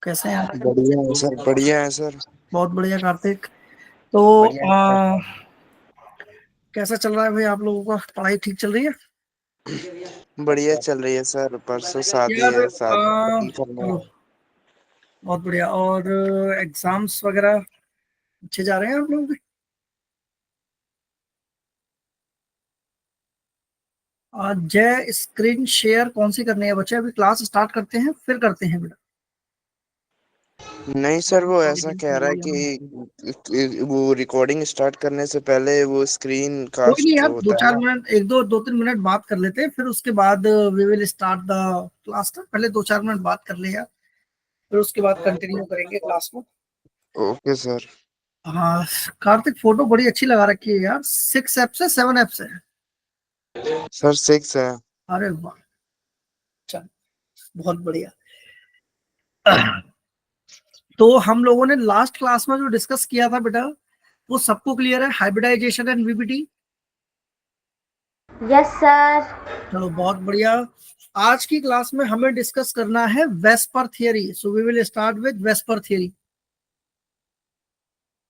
कैसे हैं आप? बढ़िया है सर, बढ़िया है सर। बहुत बढ़िया कार्तिक। तो बढ़िया है सर। कैसा चल रहा है भाई, आप लोगों का पढ़ाई ठीक चल रही है? बढ़िया चल रही है सर। परसों शादी यार है, शादी करना चलो है। बहुत बढ़िया। और एग्जाम्स वगैरह अच्छे जा रहे हैं आप लोगों के? जय स्क्रीन शेयर कौन सी करनी है बच्चे? अभी क्लास स्टार्ट करते हैं फिर करते हैं बेटा। नहीं सर, वो ऐसा कह रहा है कि वो रिकॉर्डिंग स्टार्ट करने से पहले वो स्क्रीन कोई नहीं कास्ट यार, दो होता है चार ना। मिनट, एक दो दो तीन मिनट बात कर लेते हैं, फिर उसके बाद we will start the class. पहले दो चार मिनट बात कर ले यार, फिर उसके बाद कंटिन्यू करेंगे क्लास को। Okay sir. हाँ कार्तिक, फोटो बड़ी अच्छी लगा रखी है यार। 6 ऐप से 7 ऐप से? सर 6 है। अरे वाह, चल बहुत बढ़िया। तो हम लोगों ने लास्ट क्लास में जो डिस्कस किया था बेटा, वो सबको क्लियर है? Hybridization and VBT. Yes sir. चलो बहुत बढ़िया। आज की क्लास में हमें डिस्कस करना है VSEPR theory. So we will start with VSEPR theory.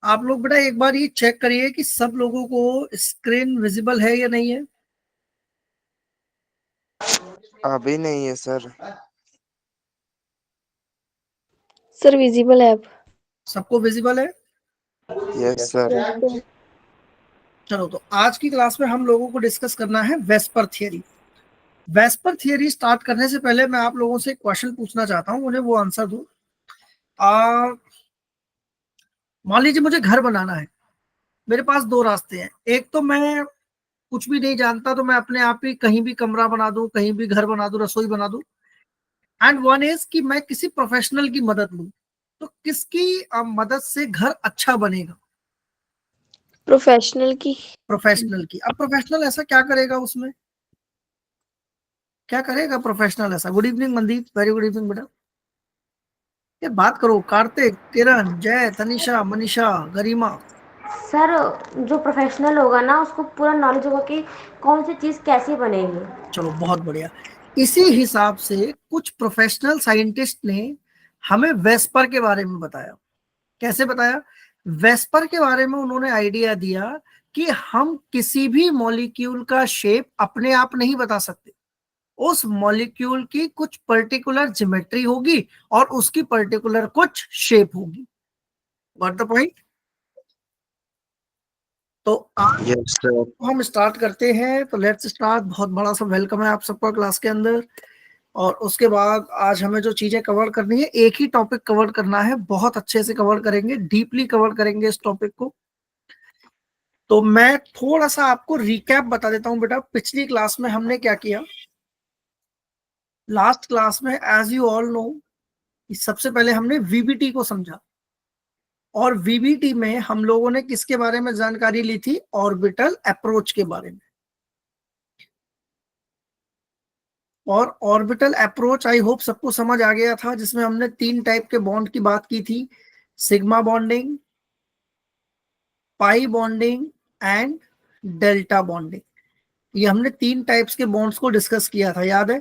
आप लोग बेटा एक बार ये चेक करिए कि सब लोगों को स्क्रीन विजिबल है या नहीं है। अभी नहीं है सर। Sir visible app. सबको विजिबल है? Yes sir. Yes sir. चलो, तो आज की क्लास में हम लोगों को डिस्कस करना है VSEPR theory. VSEPR theory start करने से पहले मैं आप लोगों से एक क्वेश्चन पूछना चाहता हूँ, मुझे वो आंसर दो। मान लीजिए मुझे घर बनाना है। मेरे पास दो रास्ते हैं। एक तो मैं कुछ भी नहीं जानता, तो मैं अपने आप ही कहीं भी कमरा बना दूं, कहीं भी घर बना दूं, रसोई बना दूं। एंड वन इज कि मैं किसी प्रोफेशनल की मदद लूं। तो किसकी मदद से घर अच्छा बनेगा? प्रोफेशनल की। प्रोफेशनल की। अब प्रोफेशनल ऐसा क्या करेगा उसमें? क्या करेगा प्रोफेशनल ऐसा? Good evening Mandeep, very good evening बेटा। ये बात करो। कार्तिक, किरण, जय, तनिषा, मनीषा, गरिमा। सर जो प्रोफेशनल होगा ना, उसको पूरा नॉलेज होगा कि कौन सी चीज़ कैसी बनेगी। चलो बहुत बढ़िया। इसी हिसाब से कुछ प्रोफेशनल साइंटिस्ट ने हमें वेस्पर के बारे में बताया। कैसे बताया? वेस्पर के बारे में उन्होंने आइडिया दिया कि हम किसी भी मॉलिक्यूल का शेप अपने आप नहीं बता सकते। उस मॉलिक्यूल की कुछ पर्टिकुलर ज्योमेट्री होगी और उसकी पर्टिकुलर कुछ शेप होगी। What the point? तो आज यस सर। हम स्टार्ट करते हैं। तो लेट्स स्टार्ट। बहुत बड़ा सा वेलकम है आप सबका क्लास के अंदर। और उसके बाद आज हमें जो चीजें कवर करनी है, एक ही टॉपिक कवर करना है, बहुत अच्छे से कवर करेंगे, डीपली कवर करेंगे इस टॉपिक को। तो मैं थोड़ा सा आपको रिकैप बता देता हूं बेटा, पिछली क्लास में हमने क्या किया। लास्ट क्लास में एज यू ऑल नो, सबसे पहले हमने वीबीटी को समझा। और वीबीटी में हम लोगों ने किसके बारे में जानकारी ली थी? ऑर्बिटल अप्रोच के बारे में। और ऑर्बिटल अप्रोच आई होप सबको समझ आ गया था, जिसमें हमने 3 टाइप के बॉन्ड की बात की थी। Sigma bonding, pi bonding and delta bonding. ये हमने 3 टाइप्स के बॉन्ड्स को डिस्कस किया था, याद है?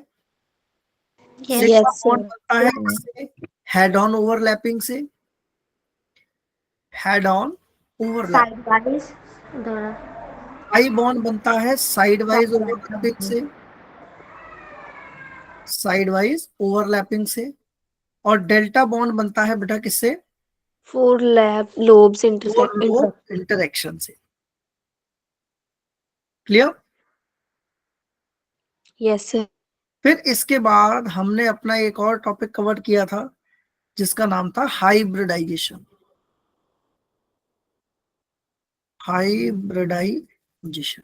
Sigma yes bond sir. बनता है किससे? हेड ऑन ओवरलैपिंग से। Head on overlap. Side wise दोनों। पाई बॉन्ड बनता है साइड वाइज ओवरलैपिंग से। साइड वाइज ओवरलैपिंग से। और डेल्टा बॉन्ड बनता है बेटा किससे? Four lab lobes four intersect lobe interaction से। क्लियर? Yes sir. फिर इसके बाद हमने अपना एक और टॉपिक कवर किया था, जिसका नाम था हाइब्रिडाइजेशन। हाइब्रिडाइजेशन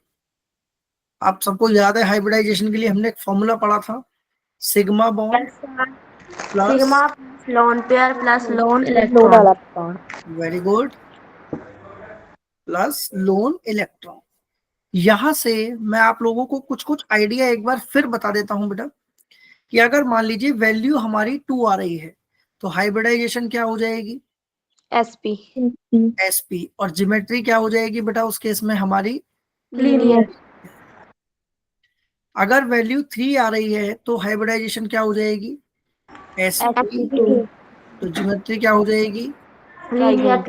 आप सबको याद है? हाइब्रिडाइजेशन के लिए हमने एक फॉर्मूला पढ़ा था, sigma bond plus. Sigma lone pair plus lone loan electron. Electron. Very good. Plus lone electron. यहां से मैं आप लोगों को कुछ कुछ आइडिया एक बार फिर बता देता हूं बेटा, कि अगर मान लीजिए वैल्यू हमारी 2 आ रही है, तो हाइब्रिडाइजेशन क्या हो जाएगी? एसपी। एसपी। और ज्योमेट्री क्या हो जाएगी बेटा उस केस में हमारी? लीनियर। अगर वैल्यू 3 आ रही है तो हाइब्रिडाइजेशन क्या हो जाएगी? एसपी। SP two. तो ज्योमेट्री क्या हो जाएगी? Linear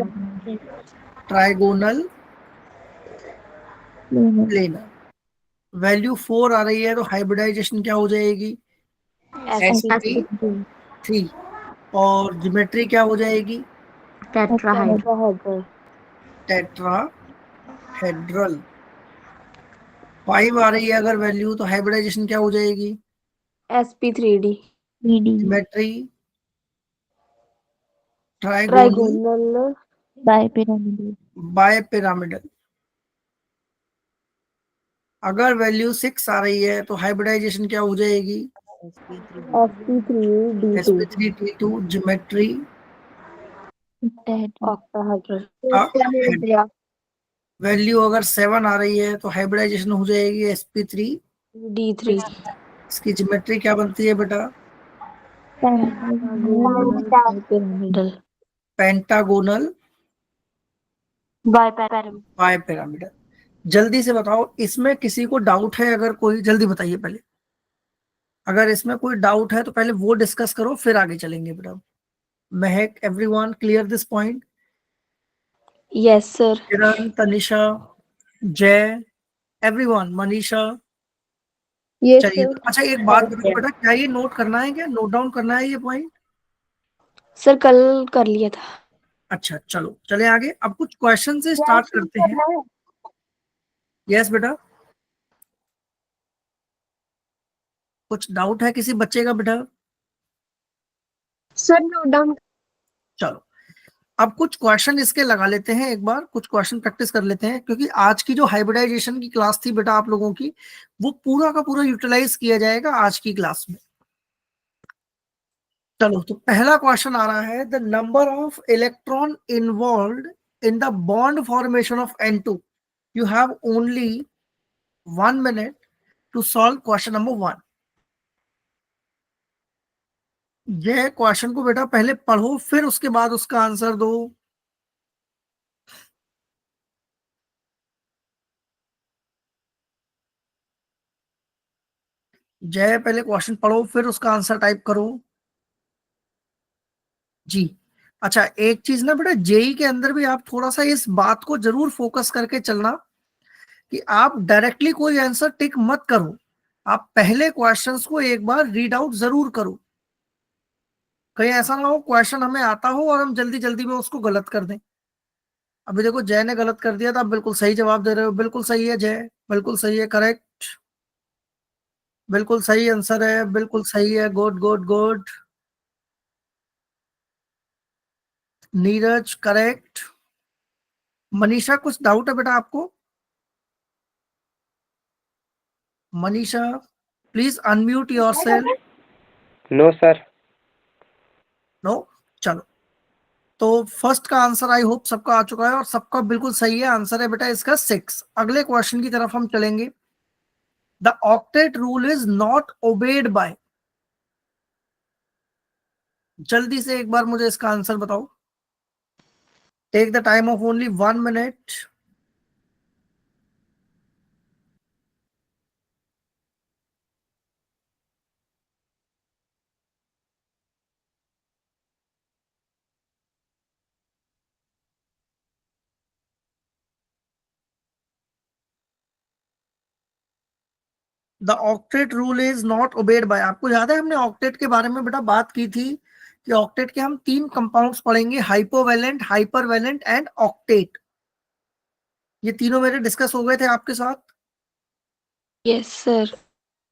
trigonal planar. वैल्यू 4 आ रही है तो हाइब्रिडाइजेशन क्या हो जाएगी? SP sp3। और ज्योमेट्री क्या हो जाएगी? Tetrahedral tetrahedral. 5 आ रही है अगर वैल्यू तो हाइब्रिडाइजेशन क्या हो जाएगी? SP3D geometry trigonal trigonal bipyramidal. अगर वैल्यू 6 आ रही है तो हाइब्रिडाइजेशन क्या हो जाएगी? SP3D2 sp3t2 geometry octahedral value अगर 7 आ रही है तो हाइब्रिडाइजेशन हो जाएगी sp3। D3 इसकी ज्योमेट्री क्या बनती है बेटा? Pyramidal pentagonal bipyramid bipyramidal. जल्दी से बताओ, इसमें किसी को डाउट है? अगर कोई जल्दी बताइए पहले। अगर इसमें कोई डाउट है तो पहले वो डिस्कस करो, फिर आगे चलेंगे बेटा। Mahak, everyone clear this point? Yes sir Kiran, Tanisha, Jay, everyone, Manisha. Yes चलिए, सर अच्छा एक बात बताओ बेटा, क्या ये नोट करना है? क्या नोट डाउन करना है ये पॉइंट? सर कल कर लिया था अच्छा चलो चले आगे। अब कुछ क्वेश्चन से स्टार्ट करते हैं। यस बेटा, कुछ डाउट है किसी बच्चे का बेटा? सर नोट डाउन चलो, अब कुछ क्वेश्चन इसके लगा लेते हैं, एक बार कुछ क्वेश्चन प्रैक्टिस कर लेते हैं, क्योंकि आज की जो हाइब्रिडाइजेशन की क्लास थी बेटा आप लोगों की, वो पूरा का पूरा यूटिलाइज किया जाएगा आज की क्लास में। चलो, तो पहला क्वेश्चन आ रहा है, the number of electron involve in the bond formation of N2। You have only 1 minute to solve question number 1। ये क्वेश्चन को बेटा पहले पढ़ो, फिर उसके बाद उसका आंसर दो। जय, पहले क्वेश्चन पढ़ो फिर उसका आंसर टाइप करो। जी। अच्छा, एक चीज ना बेटा, जेई के अंदर भी आप थोड़ा सा इस बात को जरूर फोकस करके चलना कि आप डायरेक्टली कोई आंसर टिक मत करो। आप पहले क्वेश्चंस को एक बार रीड आउट जरूर करो। कहीं ऐसा ना हो क्वेश्चन हमें आता हो और हम जल्दी जल्दी में उसको गलत कर दें। अभी देखो, जय ने गलत कर दिया था, आप बिल्कुल सही जवाब दे रहे हो। बिल्कुल सही है जय, बिल्कुल सही है, करेक्ट, बिल्कुल सही आंसर है, बिल्कुल सही है, good good good. Neeraj correct. Manisha, कुछ डाउट है बेटा आपको? Manisha, please unmute yourself. No sir. No. चलो, तो फर्स्ट का आंसर आई होप सबका आ चुका है और सबका बिल्कुल सही है। आंसर है बेटा इसका 6। अगले क्वेश्चन की तरफ हम चलेंगे। The octet rule is not obeyed by. जल्दी से एक बार मुझे इसका आंसर बताओ। Take the time of only 1 minute। The octet rule is not obeyed by. आपको याद है हमने ऑक्टेट के बारे में बेटा बात की थी कि ऑक्टेट के हम 3 कंपाउंड्स पढ़ेंगे, हाइपोवैलेंट, हाइपरवैलेंट एंड ऑक्टेट। ये तीनों मेरे डिस्कस हो गए थे आपके साथ। यस सर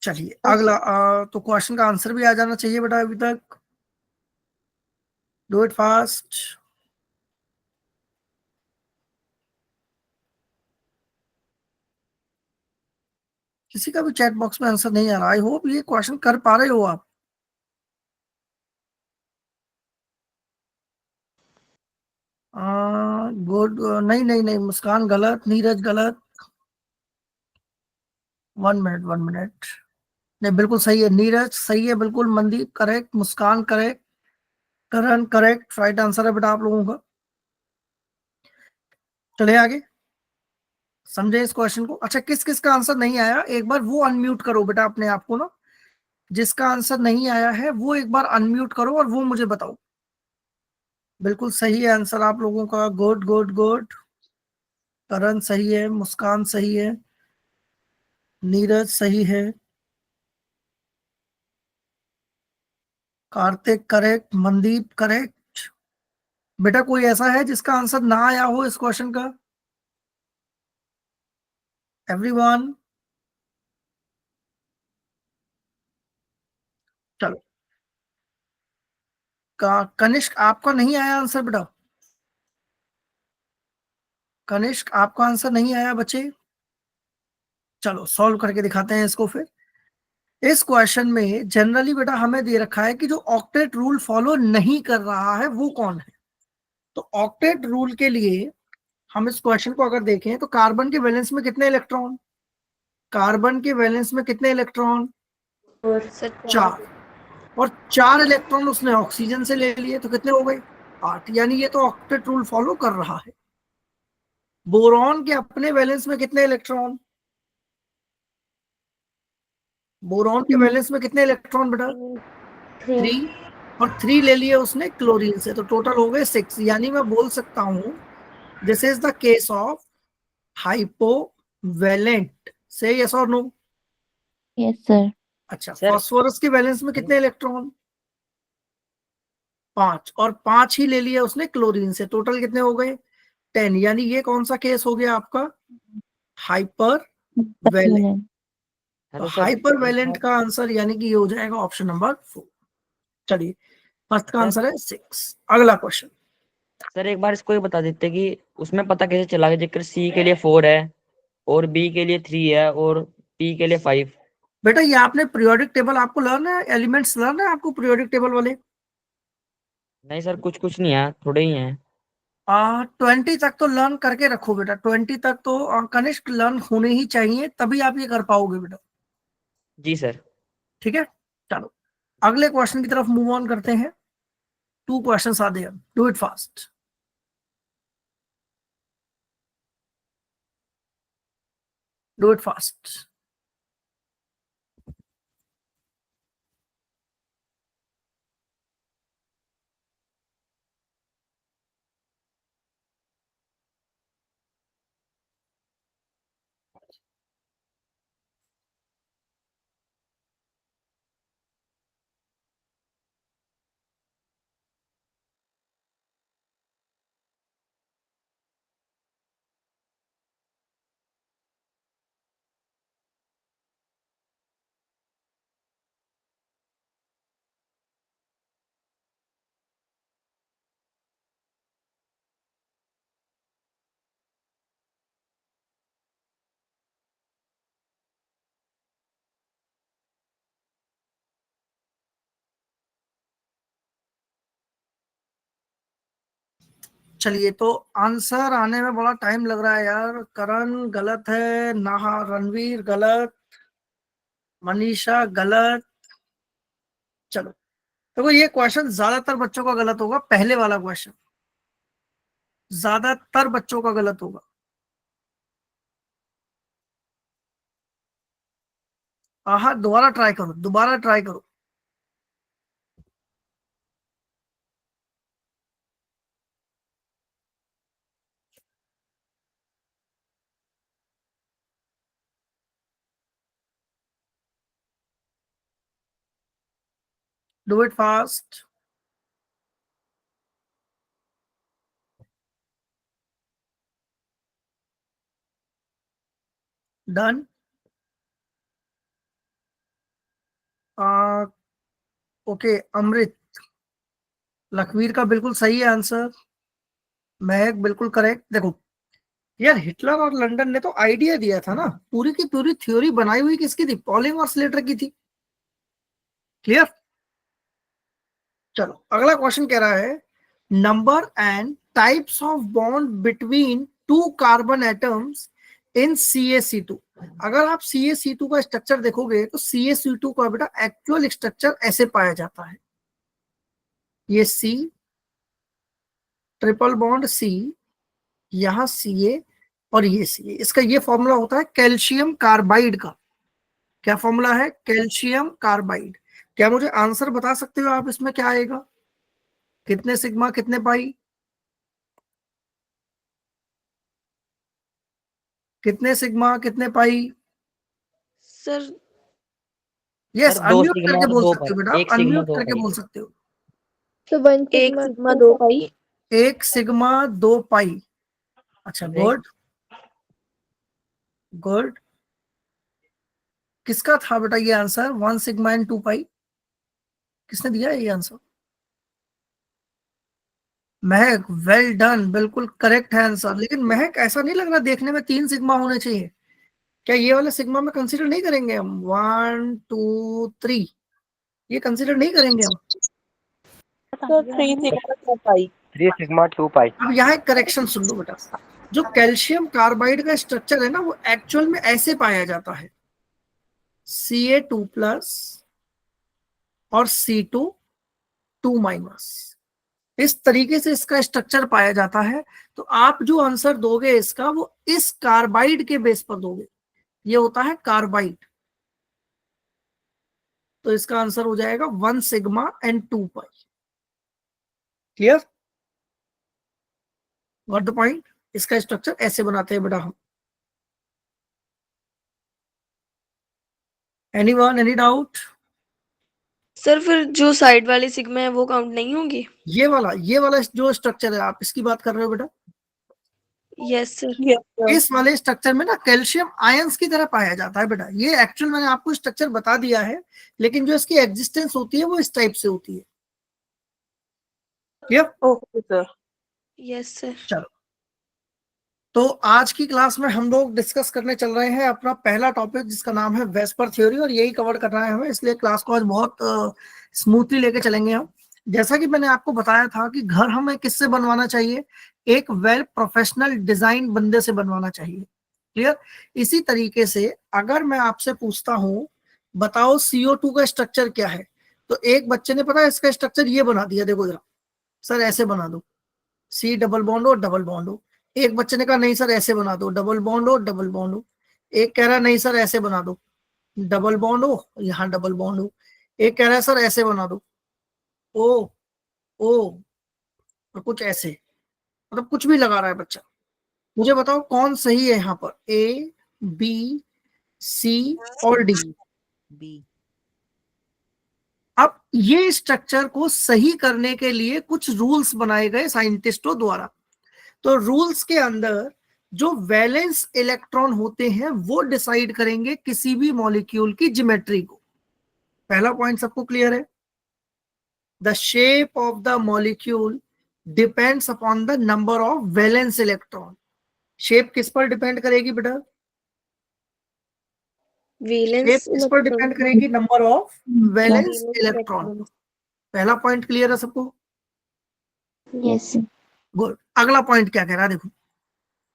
चलिए अगला, तो क्वेश्चन का आंसर भी आ जाना चाहिए बेटा अभी तक। Do it fast. किसी का भी चैट बॉक्स में आंसर नहीं आ रहा। आई होप ये क्वेश्चन कर पा रहे हो आप। गुड, नहीं नहीं नहीं, मुस्कान गलत, नीरज गलत। 1 minute 1 minute। नहीं, बिल्कुल सही है, नीरज सही है बिल्कुल, मनदीप करेक्ट, मुस्कान करेक्ट, करण करेक्ट, राइट आंसर है बेटा आप लोगों का। चले आगे, समझे इस क्वेश्चन को? अच्छा, किस किस का आंसर नहीं आया एक बार वो अनम्यूट करो बेटा अपने आप को ना। जिसका आंसर नहीं आया है वो एक बार अनम्यूट करो और वो मुझे बताओ। बिल्कुल सही है आंसर आप लोगों का, गुड गुड गुड। करण सही है, मुस्कान सही है, नीरज सही है, कार्तिक करेक्ट, मनदीप करेक्ट। बेटा कोई ऐसा है जिसका आंसर ना आया हो इस क्वेश्चन का? एवरीवन? चलो, कनिष्क आपका नहीं आया आंसर बेटा? कनिष्क आपका आंसर नहीं आया बच्चे? चलो सॉल्व करके दिखाते हैं इसको फिर। इस क्वेश्चन में जनरली बेटा हमें दे रखा है कि जो ऑक्टेट रूल फॉलो नहीं कर रहा है वो कौन है। तो ऑक्टेट रूल के लिए हम इस क्वेश्चन को अगर देखें तो कार्बन के वैलेंस में कितने इलेक्ट्रॉन, कार्बन के वैलेंस में कितने इलेक्ट्रॉन? और सर 4। और 4 इलेक्ट्रॉन उसने ऑक्सीजन से ले लिए तो कितने हो गए? 8। यानी ये तो ऑक्टेट रूल फॉलो कर रहा है। बोरॉन के अपने वैलेंस में कितने इलेक्ट्रॉन? बोरॉन के वैलेंस में कितने इलेक्ट्रॉन बेटा? 3। और 3 ले लिए उसने क्लोरीन से, तो टोटल हो गए 6। यानी मैं बोल सकता हूं this is the case of hypovalent. Say yes और नो? Yes sir. अच्छा, सर फास्फोरस के वैलेंस में कितने इलेक्ट्रॉन? 5। और 5 ही ले लिए उसने क्लोरीन से, टोटल कितने हो गए? 10। यानी ये कौन सा केस हो गया आपका? Hypervalent. तो हेलो सर। हाइपर वैलेंट का आंसर यानी कि ये हो जाएगा ऑप्शन नंबर 4। चलिए, फर्स्ट का सर आंसर है 6। अगला क्वेश्चन। सर एक बार इसको ये बता देते कि उसमें पता कैसे चला कि जेकर सी के लिए 4 है और बी के लिए 3 है और पी के लिए 5? बेटा ये आपने पीरियोडिक टेबल आपको लर्न है, एलिमेंट्स लर्न है आपको पीरियोडिक टेबल वाले? नहीं सर, कुछ कुछ नहीं है, थोड़े ही हैं। 20 तक तो लर्न करके रखो बेटा, 20 तक तो कनिष्ठ लर्न होने ही चाहिए, तभी आप ये कर पाओगे बेटा। जी सर। ठीक है, चलो अगले क्वेश्चन की तरफ मूव ऑन करते हैं। 2 questions are there, do it fast, do it fast. चलिए, तो आंसर आने में बड़ा टाइम लग रहा है यार। करण गलत है, नाहा रणवीर गलत, मनीषा गलत। चलो, देखो ये क्वेश्चन ज्यादातर बच्चों का गलत होगा, पहले वाला क्वेश्चन ज्यादातर बच्चों का गलत होगा। हाँ, दोबारा ट्राई करो, दोबारा ट्राई करो। Do it fast. Done. Okay, Amrit, Lakhvir का बिल्कुल सही है आंसर, महक बिल्कुल करेक्ट। देखो यार, हिटलर और लंदन ने तो आइडिया दिया था ना, पूरी की पूरी थ्योरी बनाई हुई किसकी थी? पॉलिंग और स्लेटर की थी। क्लियर? चलो अगला क्वेश्चन कह रहा है number and types of bond between 2 carbon atoms in CaC2। अगर आप CaC2 का स्ट्रक्चर देखोगे तो CaC2 का बेटा एक्चुअल स्ट्रक्चर ऐसे पाया जाता है, ये C, ट्रिपल बॉन्ड C, यहां Ca और ये Ca। इसका ये फॉर्मूला होता है कैल्शियम कार्बाइड का। क्या फॉर्मूला है? Calcium carbide. क्या मुझे आंसर बता सकते हो आप इसमें क्या आएगा? कितने सिग्मा कितने पाई, कितने सिग्मा कितने pi? Sir yes, sir 2 unmute sigma करके और बोल 2 सकते पाई, हो बेटा, 1 आप सिग्मा अनम्यूट 2 करके पाई। बोल सकते हो। तो 1 सिग्मा 2 पाई। 1 सिग्मा 2 पाई। अच्छा, गुड गुड। किसका था बेटा ये आंसर, 1 सिग्मा एंड 2 पाई? किसने दिया है ये आंसर? महक, वेल डन, बिल्कुल करेक्ट है आंसर। लेकिन महक ऐसा नहीं लग रहा, देखने में 3 सिग्मा होने चाहिए। क्या ये वाला सिग्मा में कंसीडर नहीं करेंगे हम? 1 2 3 ये कंसीडर नहीं करेंगे हम? तो 3 सिग्मा 2 पाई। 3 सिग्मा 2 पाई। अब यहाँ एक करेक्शन सुन लो बेटा, जो कैल्शियम कार्बाइड का स्ट्रक्चर है ना, वो एक्चुअल में ऐसे पाया जाता है, Ca2+ और C2 2-। इस तरीके से इसका स्ट्रक्चर पाया जाता है। तो आप जो आंसर दोगे इसका, वो इस कार्बाइड के बेस पर दोगे। ये होता है कार्बाइड। तो इसका आंसर हो जाएगा 1 sigma and 2 pi. Clear? Got the point? इसका स्ट्रक्चर ऐसे बनाते हैं बेटा हम। Anyone, any doubt? सर फिर जो साइड वाली सिग्मा है वो काउंट नहीं होगी? ये वाला जो स्ट्रक्चर है, आप इसकी बात कर रहे हो बेटा? Yes sir. Yes sir. इस वाले स्ट्रक्चर में ना कैल्शियम आयंस की तरह पाया जाता है बेटा। ये एक्चुअल मैंने आपको स्ट्रक्चर बता दिया है, लेकिन जो इसकी एग्जिस्टेंस होती है वो इस टाइप से होती है। Clear? Okay sir. Yes sir. चलो, तो आज की क्लास में हम लोग डिस्कस करने चल रहे हैं अपना पहला टॉपिक, जिसका नाम है वेस्पर थ्योरी, और यही कवर करना है हमें। इसलिए क्लास को आज बहुत स्मूथली लेके चलेंगे हम। जैसा कि मैंने आपको बताया था कि घर हमें किससे बनवाना चाहिए, एक वेल प्रोफेशनल डिजाइन बंदे से बनवाना चाहिए। क्लियर? इसी तरीके से अगर मैं आपसे पूछता हूं, बताओ CO2 का स्ट्रक्चर क्या है, तो एक बच्चे ने पता है इसका स्ट्रक्चर ये बना दिया, देखो जरा सर ऐसे बना दो, C डबल बॉन्ड हो डबल बॉन्ड हो। एक बच्चे ने कहा नहीं सर ऐसे बना दो, डबल बॉन्ड हो डबल बॉन्ड हो। एक कह रहा है नहीं सर ऐसे बना दो, डबल बॉन्ड हो, यहाँ डबल बॉन्ड हो। एक कह रहा है सर ऐसे बना दो, ओ ओ, और कुछ ऐसे, मतलब कुछ भी लगा रहा है बच्चा। मुझे बताओ कौन सही है यहाँ पर, A B C और D? बी। अब ये स्ट्रक्चर को सही करने के लिए कुछ रूल्स बनाए गए साइंटिस्टों द्वारा। तो रूल्स के अंदर जो वैलेंस इलेक्ट्रॉन होते हैं वो डिसाइड करेंगे किसी भी मॉलिक्यूल की ज्योमेट्री को। पहला पॉइंट सबको क्लियर है? The shape of the molecule depends upon the number of valence electron. Shape किस पर डिपेंड करेगी बेटा? शेप वैलेंस किस पर डिपेंड करेगी? Number of valence electron. पहला पॉइंट क्लियर है सबको? Yes good. अगला पॉइंट क्या कह रहा है, देखो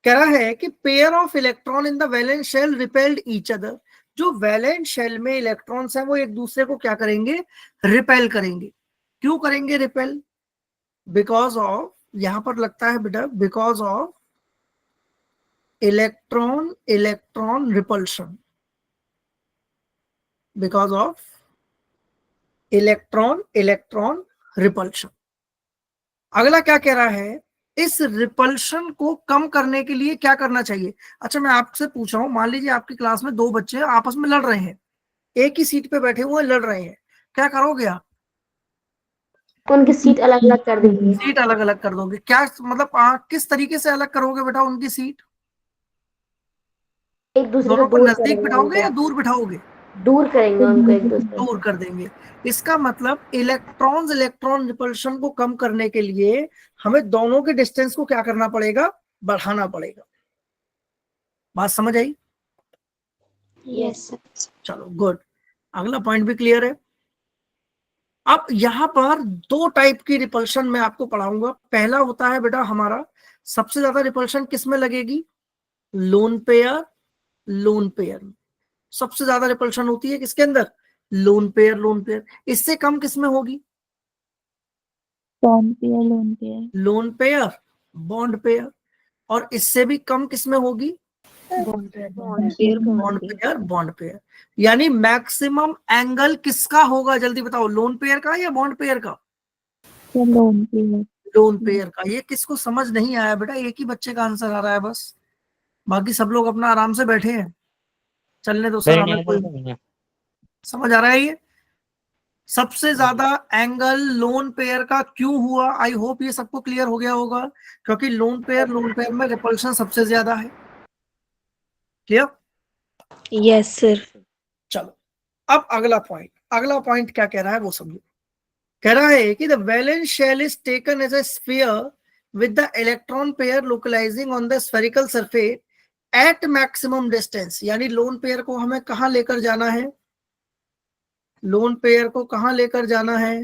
कह रहा है कि pair of electron in the valence shell repelled each other. जो वैलेंस शेल में इलेक्ट्रॉन्स हैं वो एक दूसरे को क्या करेंगे? रिपेल करेंगे। क्यों करेंगे रिपेल? बिकॉज ऑफ, यहां पर लगता है बेटा, because of electron electron repulsion. Because of electron electron repulsion. अगला क्या कह रहा है, इस रिपल्शन को कम करने के लिए क्या करना चाहिए? अच्छा मैं आपसे पूछ रहा हूं, मान लीजिए आपकी क्लास में 2 बच्चे आपस में लड़ रहे हैं, एक ही सीट पे बैठे हुए लड़ रहे हैं, क्या करोगे आप? उनकी सीट अलग अलग कर देंगे। सीट अलग अलग कर दोगे? क्या मतलब किस तरीके से अलग करोगे बेटा उनकी सीट? एक दूसरे से दोनों को दूर नजदीक करेंगे बिठाओगे या उनको, दूर बिठाओगे? दूर करेंगे उनको एक दूसरे दूर से। कर देंगे। इसका मतलब इलेक्ट्रॉन्स इलेक्ट्रॉन रिपल्शन को कम करने के लिए हमें दोनों के डिस्टेंस को क्या करना पड़ेगा? बढ़ाना पड़ेगा। बात समझ आई? Yes sir. चलो गुड। अगला पॉइंट भी क्लियर है। अब यहां पर 2 टाइप की रिपल्शन मैं आपको पढ़ाऊंगा। पहला होता है बेटा हमारा, सबसे ज्यादा रिपल्शन किस में लगेगी? Loan pair. लोन पेयर में सबसे ज्यादा रिपल्शन होती है किसके अंदर? Loan pair. Lone pair. इससे कम किस में होगी? Loan pair lone pair lone pair bond pair. और इससे भी कम किस में होगी? Bond pair bond pair bond pair. यानी मैक्सिमम एंगल किसका होगा? जल्दी बताओ, लोन पेयर का या बॉन्ड पेयर का? Sir loan pair. Lone pair का। ये किसको समझ नहीं आया बेटा? एक ही बच्चे का आंसर आ रहा है बस, बाकी सब लोग अपना आराम से बैठे हैं। चलने दो सर, मेरे हमें नहीं कोई है। समझ आ रहा है। ये सबसे ज्यादा एंगल लोन पेयर का क्यों हुआ? आई होप ये सबको क्लियर हो गया होगा, क्योंकि लोन पेयर में रिपल्शन सबसे ज्यादा है। क्लियर? Yes sir. चलो अब अगला पॉइंट क्या कह रहा है वो समझो। कह रहा है कि the valence shell is taken as a sphere with the electron pair localizing on the spherical surface at maximum distance. यानी लोन पेयर को हमें कहां लेकर जाना है? लोन पेयर को कहां लेकर जाना है?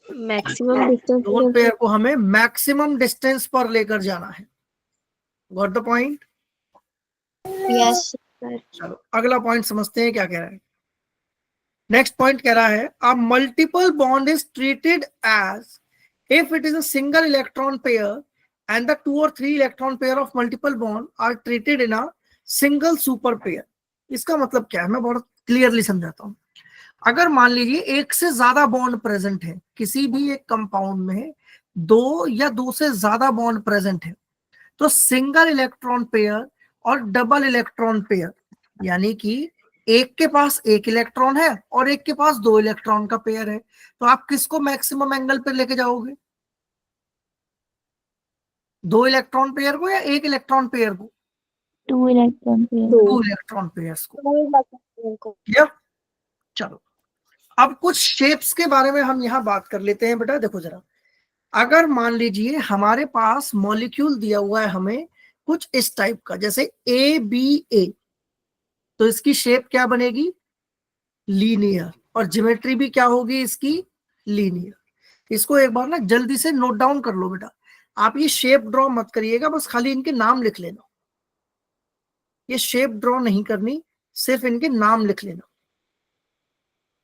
मैक्सिमम डिस्टेंस लोन पेयर को हमें मैक्सिमम डिस्टेंस पर लेकर जाना है। Got the point? Yes sir. चलो अगला पॉइंट समझते हैं क्या कह रहा है। नेक्स्ट पॉइंट कह रहा है a multiple bond is treated as if it is a single electron pair and the 2 और 3 electron pair of multiple bond are treated in a single super pair. इसका मतलब क्या है, मैं बहुत क्लियरली समझाता हूं। अगर मान लीजिए एक से ज्यादा बॉन्ड प्रेजेंट है, किसी भी एक कंपाउंड में 2 या 2 से ज्यादा बॉन्ड प्रेजेंट है, तो सिंगल इलेक्ट्रॉन पेयर और डबल इलेक्ट्रॉन पेयर, यानी कि एक के पास एक इलेक्ट्रॉन है और एक के पास 2 इलेक्ट्रॉन का पेयर है, तो आप किसको मैक्सिमम एंगल पे लेके जाओगे? 2 इलेक्ट्रॉन पेयर को या 1 इलेक्ट्रॉन पेयर को? 2 इलेक्ट्रॉन पेयर। 2 इलेक्ट्रॉन पेयर्स को। क्लियर? चलो अब कुछ शेप्स के बारे में हम यहां बात कर लेते हैं बेटा। देखो जरा, अगर मान लीजिए हमारे पास मॉलिक्यूल दिया हुआ है हमें कुछ इस टाइप का, जैसे ABA, तो इसकी शेप क्या बनेगी? लीनियर। और ज्योमेट्री भी क्या होगी इसकी? लीनियर। इसको एक बार ना जल्दी से नोट डाउन कर लो बेटा। आप ये शेप ड्रॉ मत करिएगा, बस खाली इनके नाम लिख लेना। ये शेप ड्रॉ नहीं करनी, सिर्फ इनके नाम लिख लेना,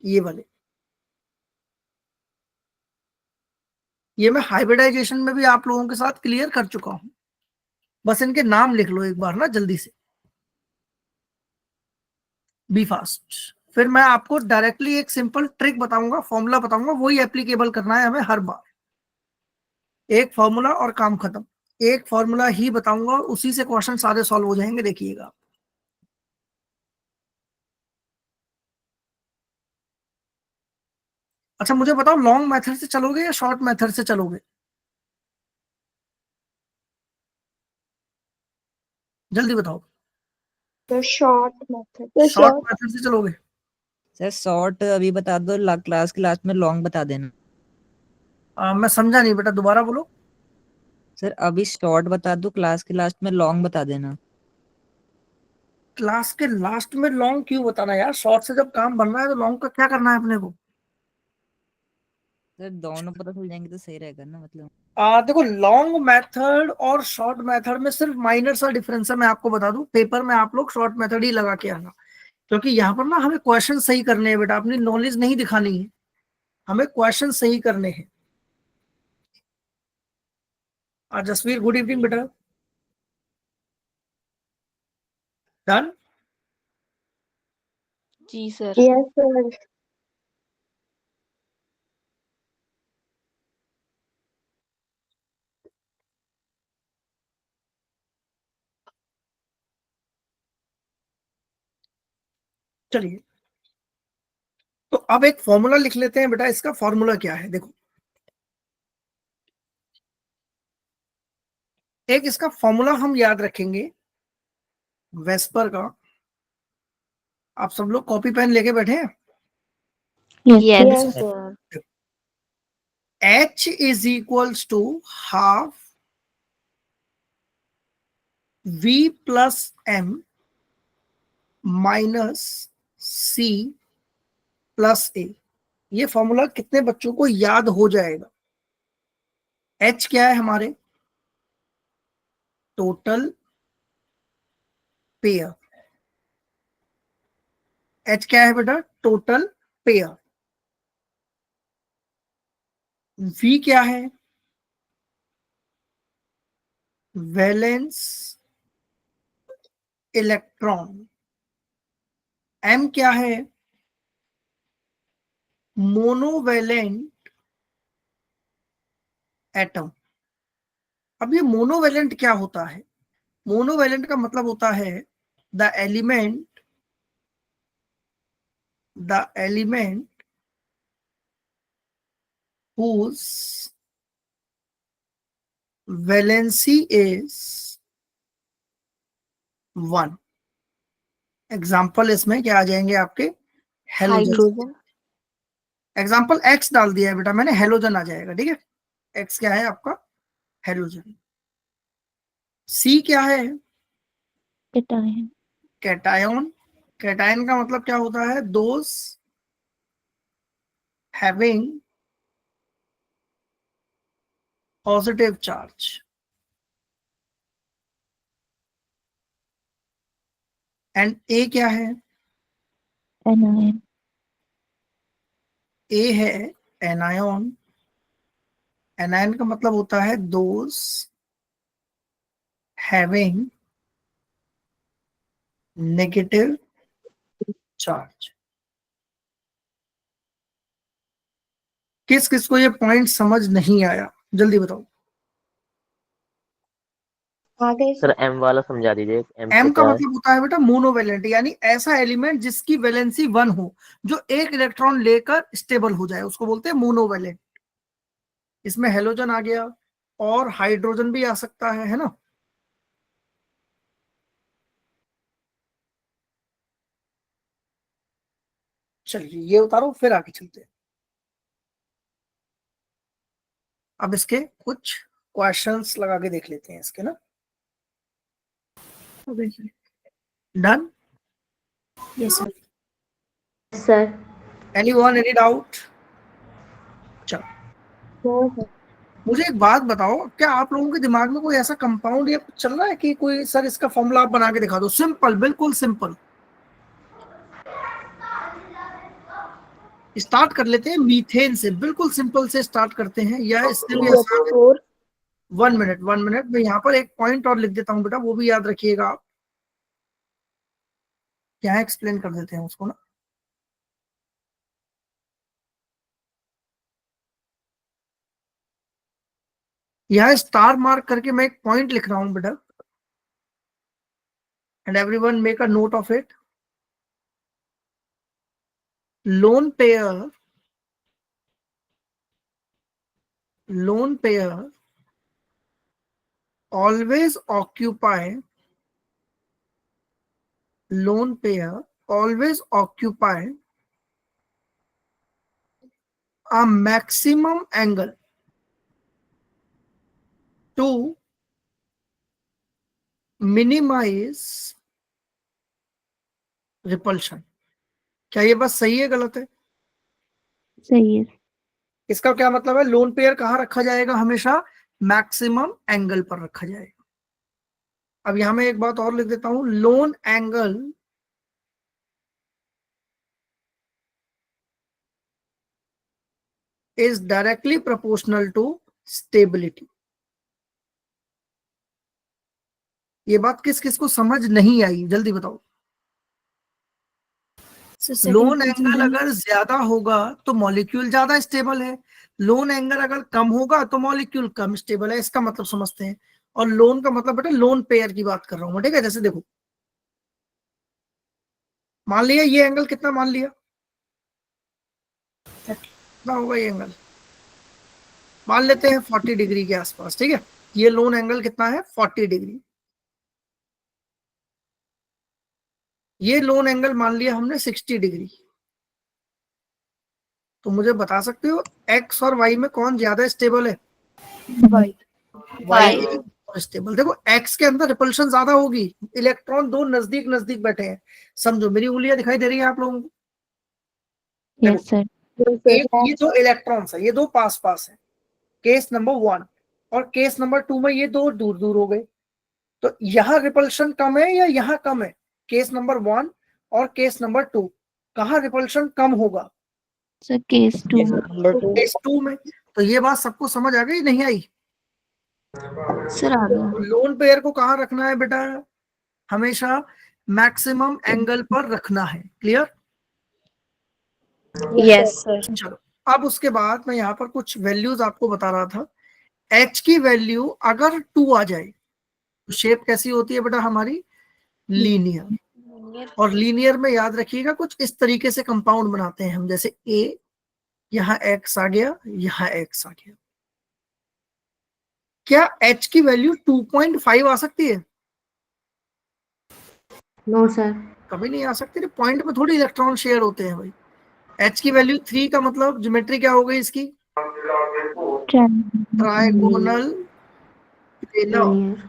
ये वाले। ये मैं हाइब्रिडाइजेशन में भी आप लोगों के साथ क्लियर कर चुका हूं, बस इनके नाम लिख लो एक बार ना जल्दी से। Be fast. फिर मैं आपको डायरेक्टली एक सिंपल ट्रिक बताऊंगा, फॉर्मूला बताऊंगा, वही एप्लीकेबल करना है हमें हर बार। एक फॉर्मूला और काम खत्म। एक फॉर्मूला ही बताऊंगा, उसी से क्वेश्चन सारे सॉल्व हो जाएंगे, देखिएगा। अच्छा मुझे बताओ, लॉन्ग मेथड से चलोगे या शॉर्ट मेथड से चलोगे? जल्दी बताओ। Short method. शॉर्ट मेथड से चलोगे? सर शॉर्ट अभी बता दो, क्लास के लास्ट में लॉन्ग बता देना। मैं समझा नहीं बेटा, दोबारा बोलो। सर अभी शॉर्ट बता दो, क्लास के लास्ट में लॉन्ग बता देना। क्लास के लास्ट में लॉन्ग क्यों बताना यार? शॉर्ट से जब काम बन रहा है तो लॉन्ग का क्या करना है अपने को? सर दोनों पता चल जाएंगे तो सही रहेगा ना, मतलब। देखो, लॉन्ग मेथड और शॉर्ट मेथड में सिर्फ माइनर सा डिफरेंस है, मैं आपको बता दूं। पेपर में आप लोग शॉर्ट मेथड ही लगा के आना, क्योंकि यहाँ पर ना हमें क्वेश्चन सही करने हैं बेटा, अपनी नॉलेज नहीं दिखानी है, हमें क्वेश्चन सही करने हैं। जसवीर, गुड इवनिंग बेटा। डन? जी सर। Yes sir. चलिए, तो अब एक फॉर्मूला लिख लेते हैं बेटा। इसका फॉर्मूला क्या है देखो, एक इसका फॉर्मूला हम याद रखेंगे वेस्पर का। आप सब लोग कॉपी पेन लेके बैठे हैं? Yes yes sir. H is equals to half V plus M minus C plus A। ये फॉर्मूला कितने बच्चों को याद हो जाएगा? H क्या है हमारे? Total pair. H क्या है बेटा? Total pair. V क्या है? Valence electron. M क्या है? Monovalent atom. अब ये मोनोवेलेंट क्या होता है? मोनोवेलेंट का मतलब होता है the element whose valency is 1। Example इसमें क्या आ जाएंगे आपके? हेलोजन। हाइड्रोजन। एग्जाम्पल एक्स डाल दिया है बेटा मैंने, हेलोजन आ जाएगा। ठीक है, एक्स क्या है आपका? हेलोजन। सी क्या है? Cation. कैटायन। कैटायन का मतलब क्या होता है? दोस हैविंग पॉजिटिव चार्ज। एंड ए क्या है? Anion. ए है एनायन। एनायन का मतलब होता है दोस हैविंग नेगेटिव चार्ज। किस किस को ये पॉइंट समझ नहीं आया जल्दी बताओ। आगे सर एम वाला समझा दीजिए, एम एम से का क्या है? मतलब होता है बेटा मोनोवेलेंट, यानी ऐसा एलिमेंट जिसकी वैलेंसी 1 हो, जो एक इलेक्ट्रॉन लेकर स्टेबल हो जाए, उसको बोलते हैं मोनोवेलेंट। इसमें हेलोजन आ गया और हाइड्रोजन भी आ सकता है ना। चलिए ये उतारो, फिर आगे चलते हैं। अब इसके कुछ क्वेश्चंस लगा के देख लेते हैं इसके ना। Done? Yes, sir. Sir. Anyone any doubt? चलो No, sir. मुझे एक बात बताओ, क्या आप लोगों के दिमाग में कोई ऐसा कंपाउंड या कुछ चल रहा है कि कोई सर इसका फॉर्मूला आप बना के दिखा दो? सिंपल, बिल्कुल सिंपल। स्टार्ट कर लेते हैं मीथेन से, बिल्कुल सिंपल से स्टार्ट करते हैं, या इससे भी आसान है। 1 मिनट 1 मिनट, मैं यहाँ पर एक पॉइंट और लिख देता हूँ बेटा, वो भी याद रखिएगा आप। यहाँ एक्सप्लेन कर देते हैं उसको ना। यहाँ स्टार मार्क करके मैं एक पॉइंट लिख रहा हूं बेटा, and everyone make a note of it. Lone pair always occupy lone pair always occupy a maximum angle to minimize repulsion। क्या ये बात सही है गलत है? सही है। इसका क्या मतलब है? लोन पेयर कहाँ रखा जाएगा? हमेशा मैक्सिमम एंगल पर रखा जाएगा। अब यहां मैं एक बात और लिख देता हूं, loan angle is directly proportional to stability। ये बात किस किस को समझ नहीं आई जल्दी बताओ। लोन एंगल अगर ज्यादा होगा तो मॉलिक्यूल ज्यादा स्टेबल है, लोन एंगल अगर कम होगा तो मॉलिक्यूल कम स्टेबल है, इसका मतलब समझते हैं। और लोन का मतलब बेटा लोन पेयर की बात कर रहा हूं मैं, ठीक है? जैसे देखो, मान लिया ये एंगल कितना, मान लिया कितना होगा ये एंगल, मान लेते हैं 40 डिग्री के आसपास, ठीक है? ये लोन एंगल कितना है? 40 डिग्री। ये लोन एंगल मान लिया हमने 60 डिग्री। तो मुझे बता सकते हो एक्स और वाई में कौन ज्यादा स्टेबल है? Y stable. देखो एक्स के अंदर रिपल्शन ज्यादा होगी, इलेक्ट्रॉन दो नजदीक नजदीक बैठे हैं। समझो, मेरी उंगलियां दिखाई दे रही है आप लोगों को? Yes sir. ये दो इलेक्ट्रॉन्स है, ये दो पास पास है, केस नंबर 1। और केस नंबर 2 में ये दो दूर दूर हो गए। तो यहाँ रिपल्शन कम है या यहाँ कम है? केस नंबर 1 और केस नंबर 2, कहाँ रिपल्शन कम होगा? Sir case 2। केस 2 में। तो ये बात सबको समझ आ गई नहीं आई? सर आ गया। लोन पेयर को कहाँ रखना है बेटा? हमेशा मैक्सिमम एंगल पर रखना है। क्लियर? Yes sir. चलो अब उसके बाद मैं यहाँ पर कुछ वैल्यूज आपको बता रहा था। h की वैल्यू अगर 2 आ जाए तो शेप कैसी होती है बेटा हमारी? लीनियर। और लीनियर में याद रखिएगा कुछ इस तरीके से कंपाउंड बनाते हैं हम, जैसे a, यहां x आ गया, यहां x आ गया। क्या h की वैल्यू 2.5 आ सकती है? No sir. कभी नहीं आ सकती। पॉइंट में थोड़ी इलेक्ट्रॉन शेयर होते हैं भाई। h की वैल्यू 3 का मतलब ज्योमेट्री क्या हो गई इसकी? Trigonal planar.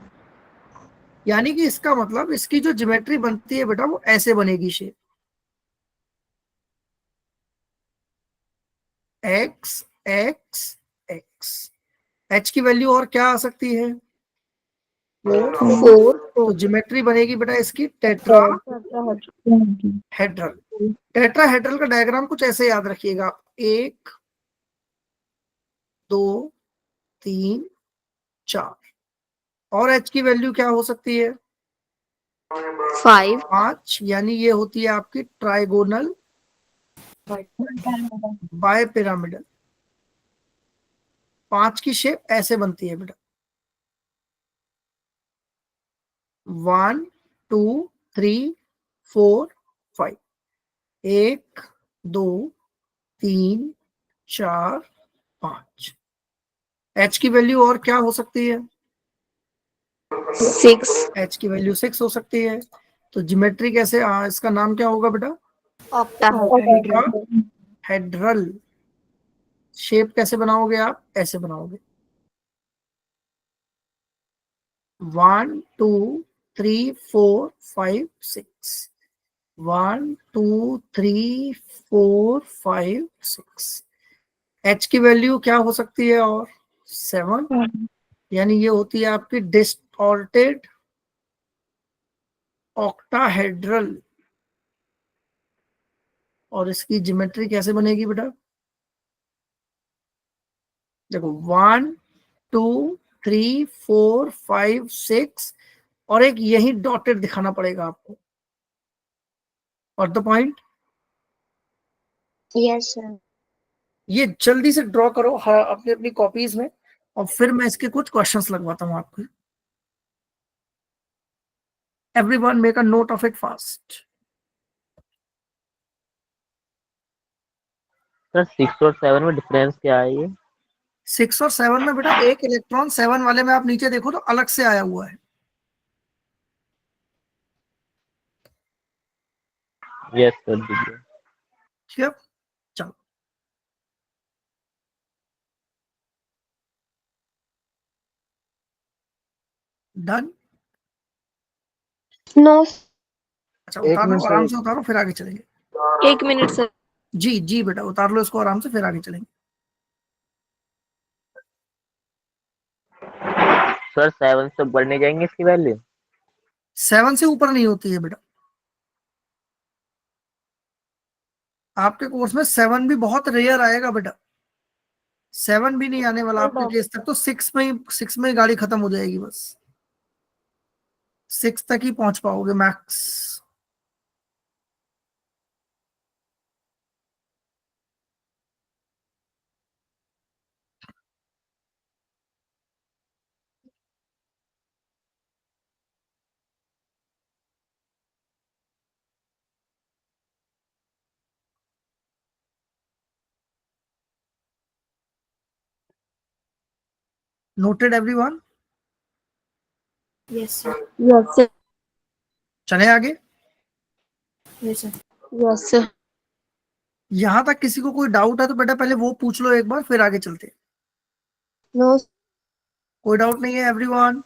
यानी कि इसका मतलब इसकी जो ज्योमेट्री बनती है बेटा वो ऐसे बनेगी shape, x x x। h की वैल्यू और क्या आ सकती है? 4। तो ज्योमेट्री बनेगी बेटा इसकी टेट्राहेड्रल। टेट्राहेड्रल का डायग्राम कुछ ऐसे याद रखिएगा, 1 2 3 4। और h की वैल्यू क्या हो सकती है? 5। यानी ये होती है आपकी ट्राइगोनल बाय पिरामिडल। 5 की शेप ऐसे बनती है बेटा, 1 2 3 4 5। 1 2 3 4 5। h की वैल्यू और क्या हो सकती है? 6। h की वैल्यू 6 हो सकती है। तो ज्योमेट्री कैसे, इसका नाम क्या होगा बेटा? ऑक्टाहेड्रल। शेप कैसे बनाओगे आप? ऐसे बनाओगे, 1 2 3 4 5 6। 1 2 3 4 5 6। h की वैल्यू क्या हो सकती है? और 7। यानी ये होती है आपकी डिस्टॉर्टेड ऑक्टाहेड्रल। और इसकी ज्योमेट्री कैसे बनेगी बेटा? देखो 1 2 3 4 5 6 और एक यही डॉटेड दिखाना पड़ेगा आपको। और द पॉइंट, यस सर। ये जल्दी से ड्रॉ करो अपनी अपनी कॉपीज में, और फिर मैं इसके कुछ क्वेश्चंस लगवाता हूं आपको। Everyone make a note of it fast. Sir 6 और 7 में डिफरेंस क्या है ये? 6 और 7 में बेटा एक इलेक्ट्रॉन 7 वाले में आप नीचे देखो तो अलग से आया हुआ है। यस सर दीजिए। ठीक है, चलो डन। नो। अच्छा एक उतार लो, मिनट आराम सर, से उतारो फिर आगे चलेंगे। 1 मिनट सर। जी जी बेटा उतार लो इसको आराम से, फिर आगे चलेंगे। सर 7 से ऊपर नहीं जाएंगे इसकी वैल्यू? 7 से ऊपर नहीं होती है बेटा। आपके कोर्स में 7 भी बहुत रेयर आएगा बेटा। 7 भी नहीं आने वाला आपके केस तक, तो 6 में ही गाड़ी खत्म हो जाएगी बस। 6 तक ही पहुंच पाओगे max. Noted everyone? Yes sir. चले आगे। Yes sir. यहां तक किसी को कोई डाउट है तो बेटा पहले वो पूछ लो एक बार, फिर आगे चलते हैं। नो। कोई डाउट नहीं है एवरीवन?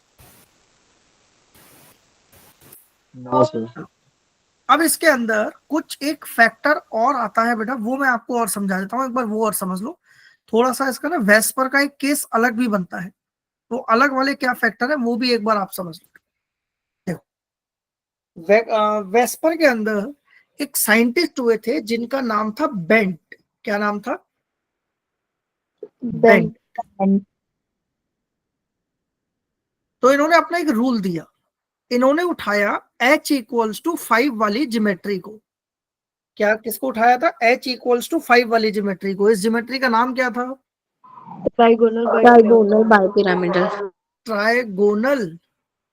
No sir. अब इसके अंदर कुछ एक फैक्टर और आता है बेटा, वो मैं आपको और समझा देता हूँ, एक बार वो और समझ लो। थोड़ा सा इसका ना वेस्पर का एक केस अलग भी बनता है, तो अलग वाले क्या फैक्टर है वो भी एक बार आप समझ लो। देखो वेस्पर के अंदर एक साइंटिस्ट हुए थे जिनका नाम था बेंट। क्या नाम था? बेंट। तो इन्होंने अपना एक रूल दिया। इन्होंने उठाया H=5 वाली ज्योमेट्री को। क्या किसको उठाया था? H=5 वाली ज्योमेट्री को। इस ज्योमेट्री का नाम क्या था? Trigonal bipyramidal. Trigonal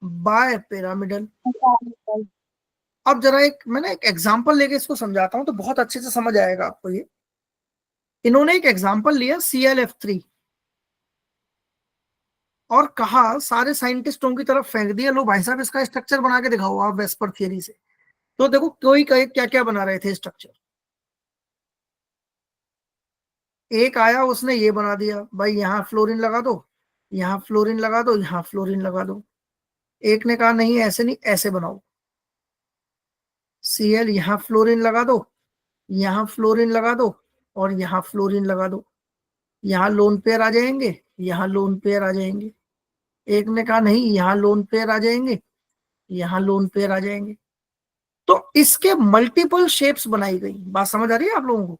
bipyramidal. अब जरा मैंने एक एग्जांपल लेके इसको समझाता हूं तो बहुत अच्छे से समझ आएगा आपको ये। इन्होंने एक एग्जांपल लिया ClF3 और कहा, सारे साइंटिस्टों की तरफ फेंक दिया, लो भाई साहब इसका स्ट्रक्चर बना के दिखाओ आप वेस्पर थियरी से। तो देखो कोई कहे क्या क्या बना रहे थे स्ट्रक्चर। एक आया उसने ये बना दिया, भाई यहाँ फ्लोरीन लगा दो, यहाँ फ्लोरीन लगा दो, यहाँ फ्लोरीन लगा दो। एक ने कहा नहीं ऐसे नहीं, ऐसे बनाओ, Cl यहाँ फ्लोरीन लगा दो, यहाँ फ्लोरीन लगा दो और यहाँ फ्लोरीन लगा दो, यहाँ लोन पेयर आ जाएंगे, यहाँ लोन पेयर आ जाएंगे। एक ने कहा नहीं यहाँ लोन पेयर आ जाएंगे, यहाँ लोन पेयर आ जाएंगे। तो इसके मल्टीपल शेप्स बनाई गई। बात समझ आ रही है आप लोगों को?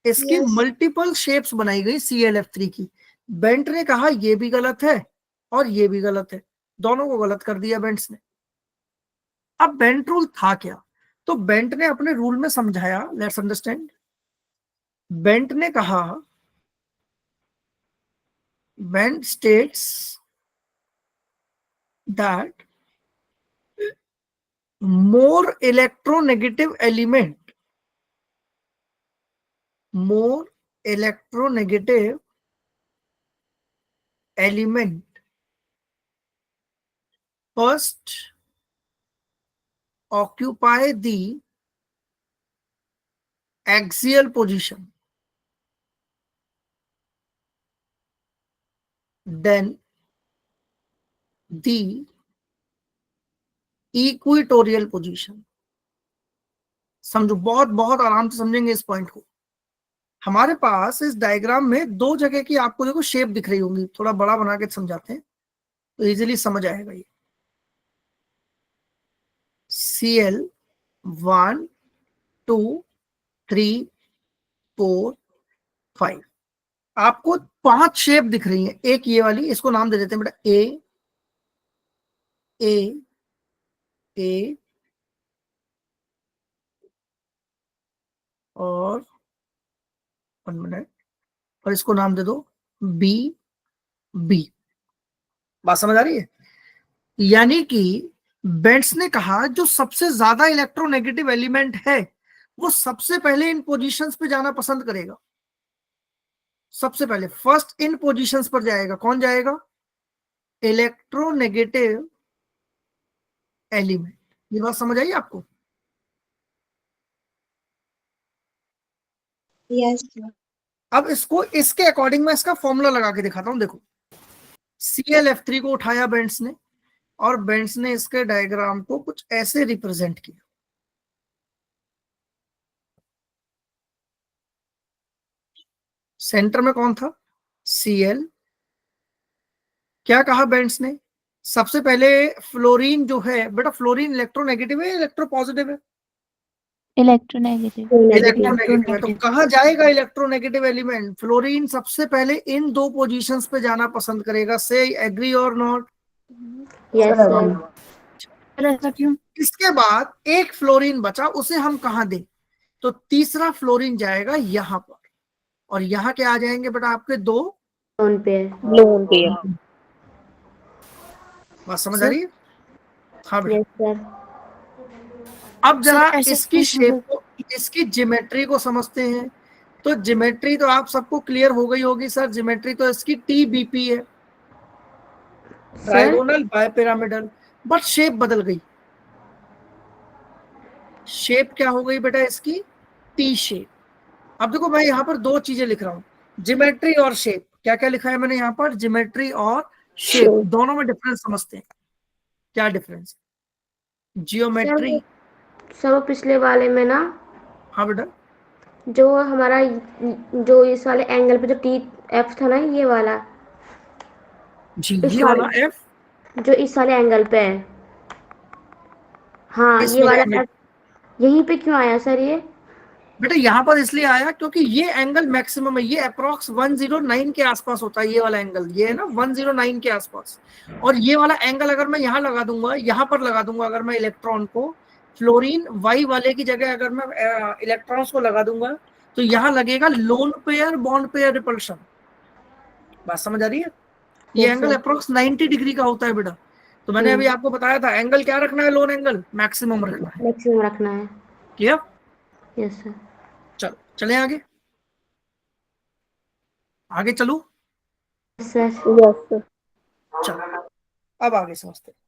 इसकी मल्टीपल शेप्स बनाई गई ClF3 की। बेंट ने कहा ये भी गलत है और ये भी गलत है, दोनों को गलत कर दिया बेंट्स ने। अब बेंट रूल था क्या? तो बेंट ने अपने रूल में समझाया, लेट्स अंडरस्टैंड। बेंट ने कहा, bent states that more electronegative element first occupy the axial position, then the equatorial position. समझो, बहुत बहुत आराम से समझेंगे इस पॉइंट को। हमारे पास इस डायग्राम में दो जगह की आपको देखो शेप दिख रही होंगी, थोड़ा बड़ा बना के समझाते हैं तो इजीली समझ आएगा ये। Cl 1 2 3 4 5 आपको 5 शेप दिख रही है। एक ये वाली, इसको नाम दे देते हैं बेटा ए ए ए और 1 मिनट, और इसको नाम दे दो बी बी। बात समझ आ रही है? यानी कि बेंट्स ने कहा जो सबसे ज्यादा इलेक्ट्रोनेगेटिव एलिमेंट है वो सबसे पहले इन पोजीशंस पे जाना पसंद करेगा। सबसे पहले फर्स्ट इन पोजीशंस पर जाएगा। कौन जाएगा? Electronegative element. ये बात समझ आई आपको? यस। अब इसको इसके अकॉर्डिंग मैं इसका फॉर्मूला लगा के दिखाता हूं। देखो, ClF3 को उठाया बेंट्स ने और बेंट्स ने इसके डायग्राम को कुछ ऐसे रिप्रेजेंट किया। सेंटर में कौन था? Cl। क्या कहा बेंट्स ने? सबसे पहले फ्लोरीन जो है बेटा, फ्लोरीन इलेक्ट्रोनेगेटिव है इलेक्ट्रोपॉजिटिव है? इलेक्ट्रोनेगेटिव। इलेक्ट्रोनेगेटिव है। तो कहाँ जाएगा इलेक्ट्रोनेगेटिव एलिमेंट? फ्लोरीन सबसे पहले इन दो पोजीशंस पे जाना पसंद करेगा। से एग्री और नॉट? Yes sir. ऐसा क्यों? इसके बाद एक फ्लोरीन बचा, उसे हम कहाँ दें? तो तीसरा फ्लोरीन जाएगा यहाँ पर, और यहाँ क्या आ जाएंगे बेटा आपके दो लोन पे। बात समझ आ रही है? हाँ बेटा। Yes sir. अब जरा सर, ऐसे इसकी शेप को, इसकी ज्योमेट्री को समझते हैं। तो ज्योमेट्री तो आप सबको क्लियर हो गई होगी सर। ज्योमेट्री तो इसकी TBP है, trigonal bipyramidal. But shape बदल गई। शेप क्या हो गई बेटा इसकी? T shape. अब देखो मैं यहाँ पर दो चीजें लिख रहा हूँ, ज्योमेट्री और शेप। क्या क्या लिखा है मैंने यहाँ पर? ज्योमेट्री और शेप। दोनों में डिफरेंस समझते हैं। क्या डिफरेंस? जियोमेट्री। सर पिछले वाले में ना, हाँ बेटा। जो हमारा जो इस वाले एंगल पे जो TF था ना, ये वाला जी, इस ये वाला F जो इस वाले एंगल पे है। हाँ, इस ये वाले वाला F यहीं पे क्यों आया सर ये? बेटा यहाँ पर इसलिए आया क्योंकि ये एंगल मैक्सिमम है। ये अप्रोक्स 109 के आसपास होता है। ये वाला एंगल, ये है ना 109 के आसपास। और ये वाला एंगल अगर मैं यहाँ लगा दूंगा, यहाँ पर लगा दूंगा, अगर मैं इलेक्ट्रॉन को फ्लोरीन Y वाले की जगह अगर मैं इलेक्ट्रॉन्स को लगा दूंगा, तो यहां लगेगा loan pair bond pair repulsion. बात समझ आ रही है? ये Yes, angle sir. Approx 90 degree का होता है बेटा। तो मैंने अभी आपको बताया था एंगल क्या रखना है, लोन एंगल मैक्सिमम रखना है। मैक्सिमम रखना है। क्लियर? Yes sir. चलो चले आगे, आगे चलो। Sir yes sir. चलो अब आगे समझते हैं।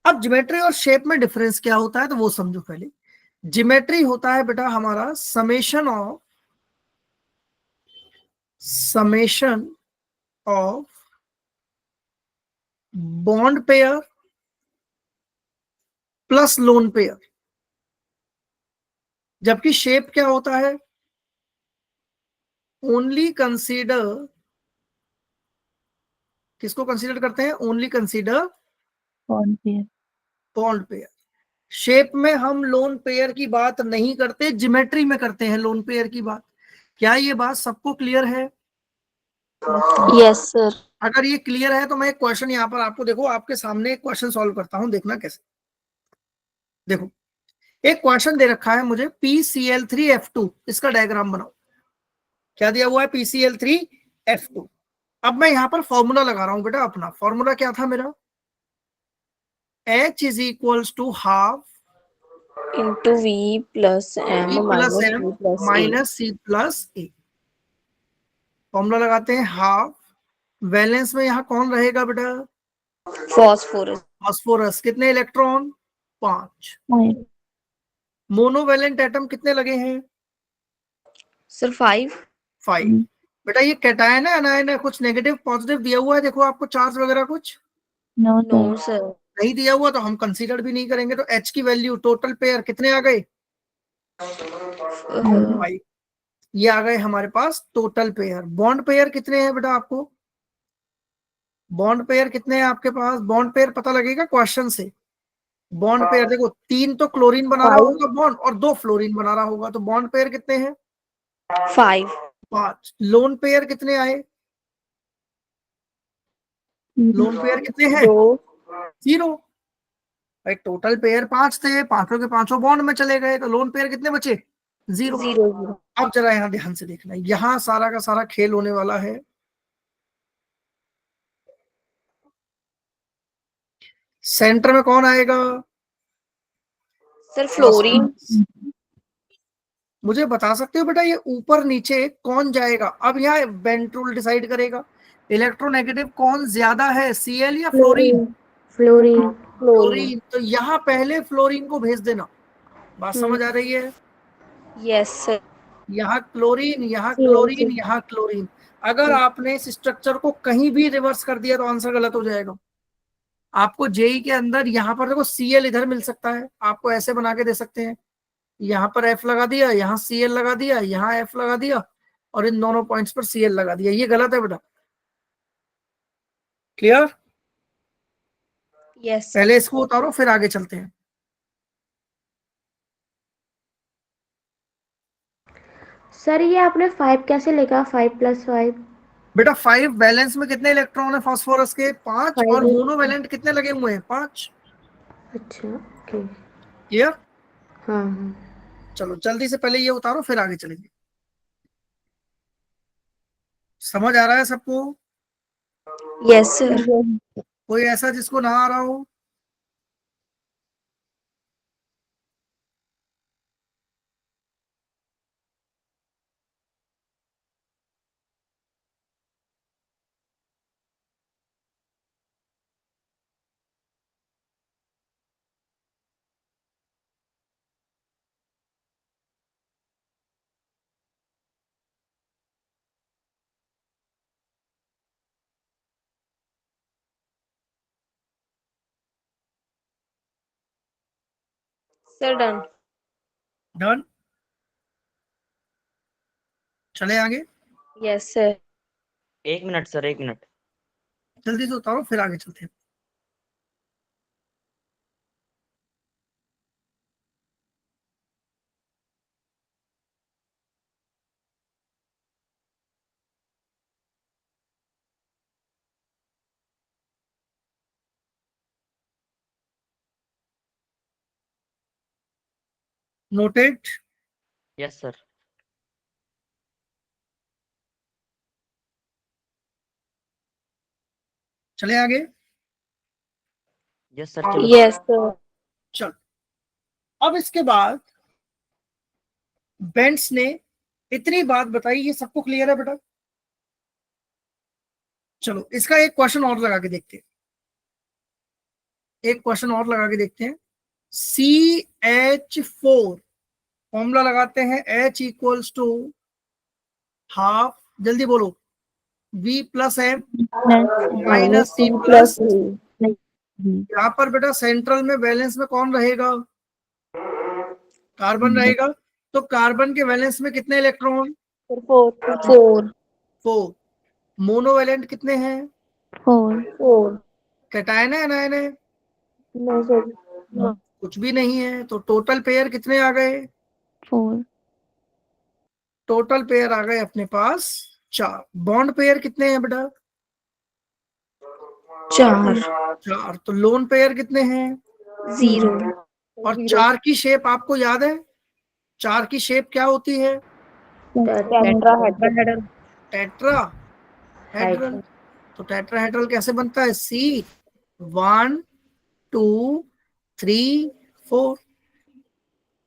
अब ज्योमेट्री और शेप में डिफरेंस क्या होता है तो वो समझो पहले। ज्योमेट्री होता है बेटा हमारा summation of bond pair plus lone pair. जबकि शेप क्या होता है, ओनली कंसीडर, किसको कंसीडर करते हैं, only consider bond pair. Bond pair. Shape में हम लोन पेयर की बात नहीं करते, ज्योमेट्री में करते हैं लोन पेयर की बात। क्या ये बात सबको क्लियर है? Yes sir. अगर ये क्लियर है तो मैं एक क्वेश्चन यहाँ पर आपको, देखो आपके सामने एक क्वेश्चन सॉल्व करता हूं, देखना कैसे। देखो एक क्वेश्चन दे रखा है मुझे, PCl3F2, इसका डायग्राम बनाओ। क्या दिया हुआ है, PCl3F2। अब मैं यहाँ पर फॉर्मूला लगा रहा हूं बेटा, अपना फॉर्मूला क्या था मेरा, H is equals to half into V plus M E plus minus M V plus A. Minus C plus A. Formula लगाते हैं हाफ, वैलेंस में यहाँ कौन रहेगा बेटा, फॉस्फोरस। फास्फोरस। कितने इलेक्ट्रॉन, 5। 5। मोनोवेलेंट एटम कितने लगे हैं, सर 5। 5। बेटा ये कैटायन है अनायन है, कुछ नेगेटिव पॉजिटिव दिया हुआ है, देखो आपको चार्ज वगैरह कुछ नो नो सर। सर। नहीं दिया हुआ तो हम कंसीडर भी नहीं करेंगे। तो H की वैल्यू टोटल पेयर कितने आ गए, 5। ये आ गए हमारे पास टोटल पेयर। बॉन्ड पेयर कितने हैं बेटा आपको, बॉन्ड पेयर कितने हैं आपके पास, बॉन्ड पेयर पता लगेगा क्वेश्चन से। बॉन्ड पेयर देखो, 3 तो क्लोरीन बना रहा होगा बॉन्ड और 2 फ्लोरीन बना रहा होगा, तो बॉन्ड पेयर कितने हैं, 5। 5। लोन पेयर कितने आए, लोन पेयर कितने हैं, 0। भाई टोटल पेयर 5 थे, पांचों के पांचों बॉन्ड में चले गए, तो लोन पेयर कितने बचे, 0। 0। अब जरा यहाँ ध्यान से देखना, यहाँ सारा का सारा खेल होने वाला है। सेंटर में कौन आएगा, सर फ्लोरीन। मुझे बता सकते हो बेटा ये ऊपर नीचे कौन जाएगा? अब यहाँ बेंट रूल डिसाइड करेगा, इलेक्ट्रोनेगेटिव कौन ज्यादा है, Cl या फ्लोरीन, फ्लोरीन। फ्लोरीन। तो यहाँ पहले फ्लोरीन को भेज देना। बात समझ आ रही है? Yes sir. यहाँ क्लोरीन, यहाँ क्लोरीन, यहाँ क्लोरीन। अगर आपने इस स्ट्रक्चर को कहीं भी रिवर्स कर दिया तो आंसर गलत हो जाएगा। आपको जेई के अंदर यहाँ पर देखो Cl इधर मिल सकता है, आपको ऐसे बना के दे सकते हैं, यहाँ पर F लगा दिया, यहाँ Cl लगा दिया, यहाँ F लगा दिया, और इन दोनों पॉइंट्स पर Cl लगा दिया। ये गलत है बेटा। क्लियर? Yes sir. पहले इसको उतारो फिर आगे चलते हैं। सर ये आपने 5 कैसे लिखा, 5 + 5? बेटा 5 वैलेंस में कितने इलेक्ट्रॉन है फास्फोरस के, 5। और 5। मोनोवैलेंट कितने लगे हुए हैं, 5। अच्छा ओके। क्लियर? हाँ हाँ। चलो जल्दी से पहले ये उतारो फिर आगे चलेंगे। समझ आ रहा है सबको? Yes sir. कोई ऐसा जिसको ना आ रहा हो? Sir done. डन। चले आगे, yes sir. 1 minute sir, 1 minute. जल्दी से उतारो फिर आगे चलते हैं। नोटेड। Yes sir. चले आगे। यस सर चलो। Yes sir. चलो, अब इसके बाद बेंट्स ने इतनी बात बताई, ये सबको क्लियर है बेटा? चलो इसका एक क्वेश्चन और लगा के देखते हैं, एक क्वेश्चन और लगा के देखते हैं। CH4 फॉर्मूला लगाते हैं, H इक्वल्स टू हाफ, जल्दी बोलो, V plus M minus C plus. यहाँ पर बेटा सेंट्रल में वैलेंस में कौन रहेगा? कार्बन रहेगा। तो कार्बन के वैलेंस में कितने इलेक्ट्रॉन? 4। 4। मोनोवैलेंट कितने हैं? 4 कैटायन है एनायन है? No sir. कुछ भी नहीं है। तो टोटल पेयर कितने आ गए? 4 टोटल पेयर आ गए अपने पास 4। बॉन्ड पेयर कितने हैं बेटा? 4। 4। तो लोन पेयर कितने हैं? 0। और 4 की शेप आपको याद है? 4 की शेप क्या होती है? टेट्राहेड्रल। टेट्राहेड्रल। तो टेट्राहेड्रल कैसे बनता है? C1 2 3 4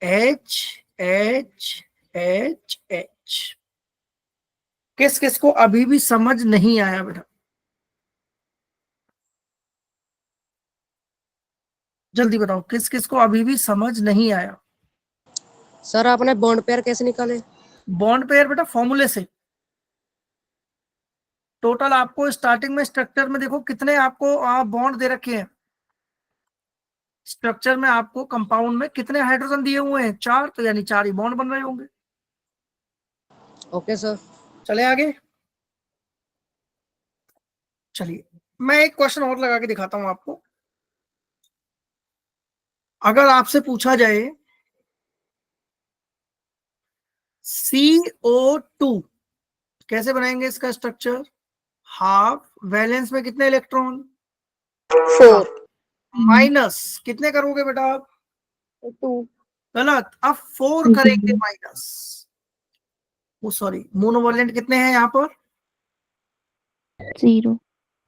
H H H H। किस किस को अभी भी समझ नहीं आया बेटा? जल्दी बताओ, किस किस को अभी भी समझ नहीं आया? सर आपने बॉन्ड पेयर कैसे निकाले? बॉन्ड पेयर बेटा फॉर्मूले से। टोटल आपको स्टार्टिंग में स्ट्रक्चर में देखो कितने आपको बॉन्ड दे रखे हैं। स्ट्रक्चर में आपको कंपाउंड में कितने हाइड्रोजन दिए हुए हैं? 4। तो यानी 4 ही बॉन्ड बन रहे होंगे। Okay sir. चले आगे। चलिए मैं एक क्वेश्चन और लगा के दिखाता हूं आपको। अगर आपसे पूछा जाए CO2 कैसे बनाएंगे इसका स्ट्रक्चर? हाफ, वैलेंस में कितने इलेक्ट्रॉन? 4। माइनस कितने करोगे बेटा आप? 2। गलत। अब 4 करेंगे माइनस। वो सॉरी, मोनोवैलेंट कितने हैं यहाँ पर? 0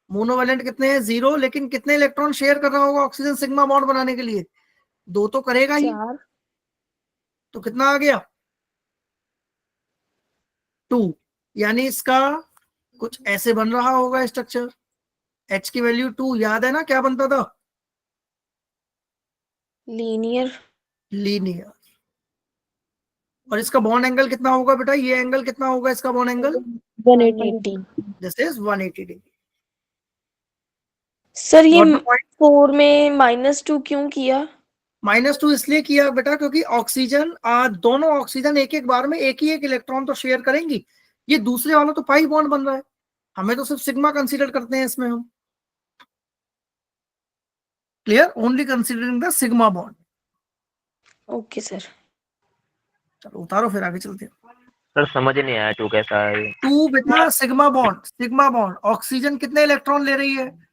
मोनोवैलेंट कितने हैं? 0। लेकिन कितने इलेक्ट्रॉन शेयर कर रहा होगा ऑक्सीजन सिग्मा बॉन्ड बनाने के लिए? 2 तो करेगा ही। 4। तो कितना आ गया? 2। यानी इसका कुछ ऐसे बन रहा होगा स्ट्रक्चर। H की वैल्यू 2 याद है ना? क्या बनता था? लीनियर। लीनियर। और इसका बॉन्ड एंगल कितना होगा बेटा? ये एंगल कितना होगा इसका bond angle? 180। This is 180 degree. Sir ये 4 में -2 क्यों किया? -2 इसलिए किया बेटा क्योंकि ऑक्सीजन दोनों ऑक्सीजन एक एक बार में एक ही एक इलेक्ट्रॉन तो शेयर करेंगी। ये दूसरे वाला तो पाई बॉन्ड बन रहा है, हमें तो सिर्फ सिग्मा कंसीडर करते हैं इसमें हम। Clear? Only considering the sigma bond. Okay sir. चलो उतारो फिर आगे चलते हैं। सर समझ नहीं आया 2 कैसा है ये? 2 बेटा sigma bond. Sigma bond oxygen कितने इलेक्ट्रॉन ले रही है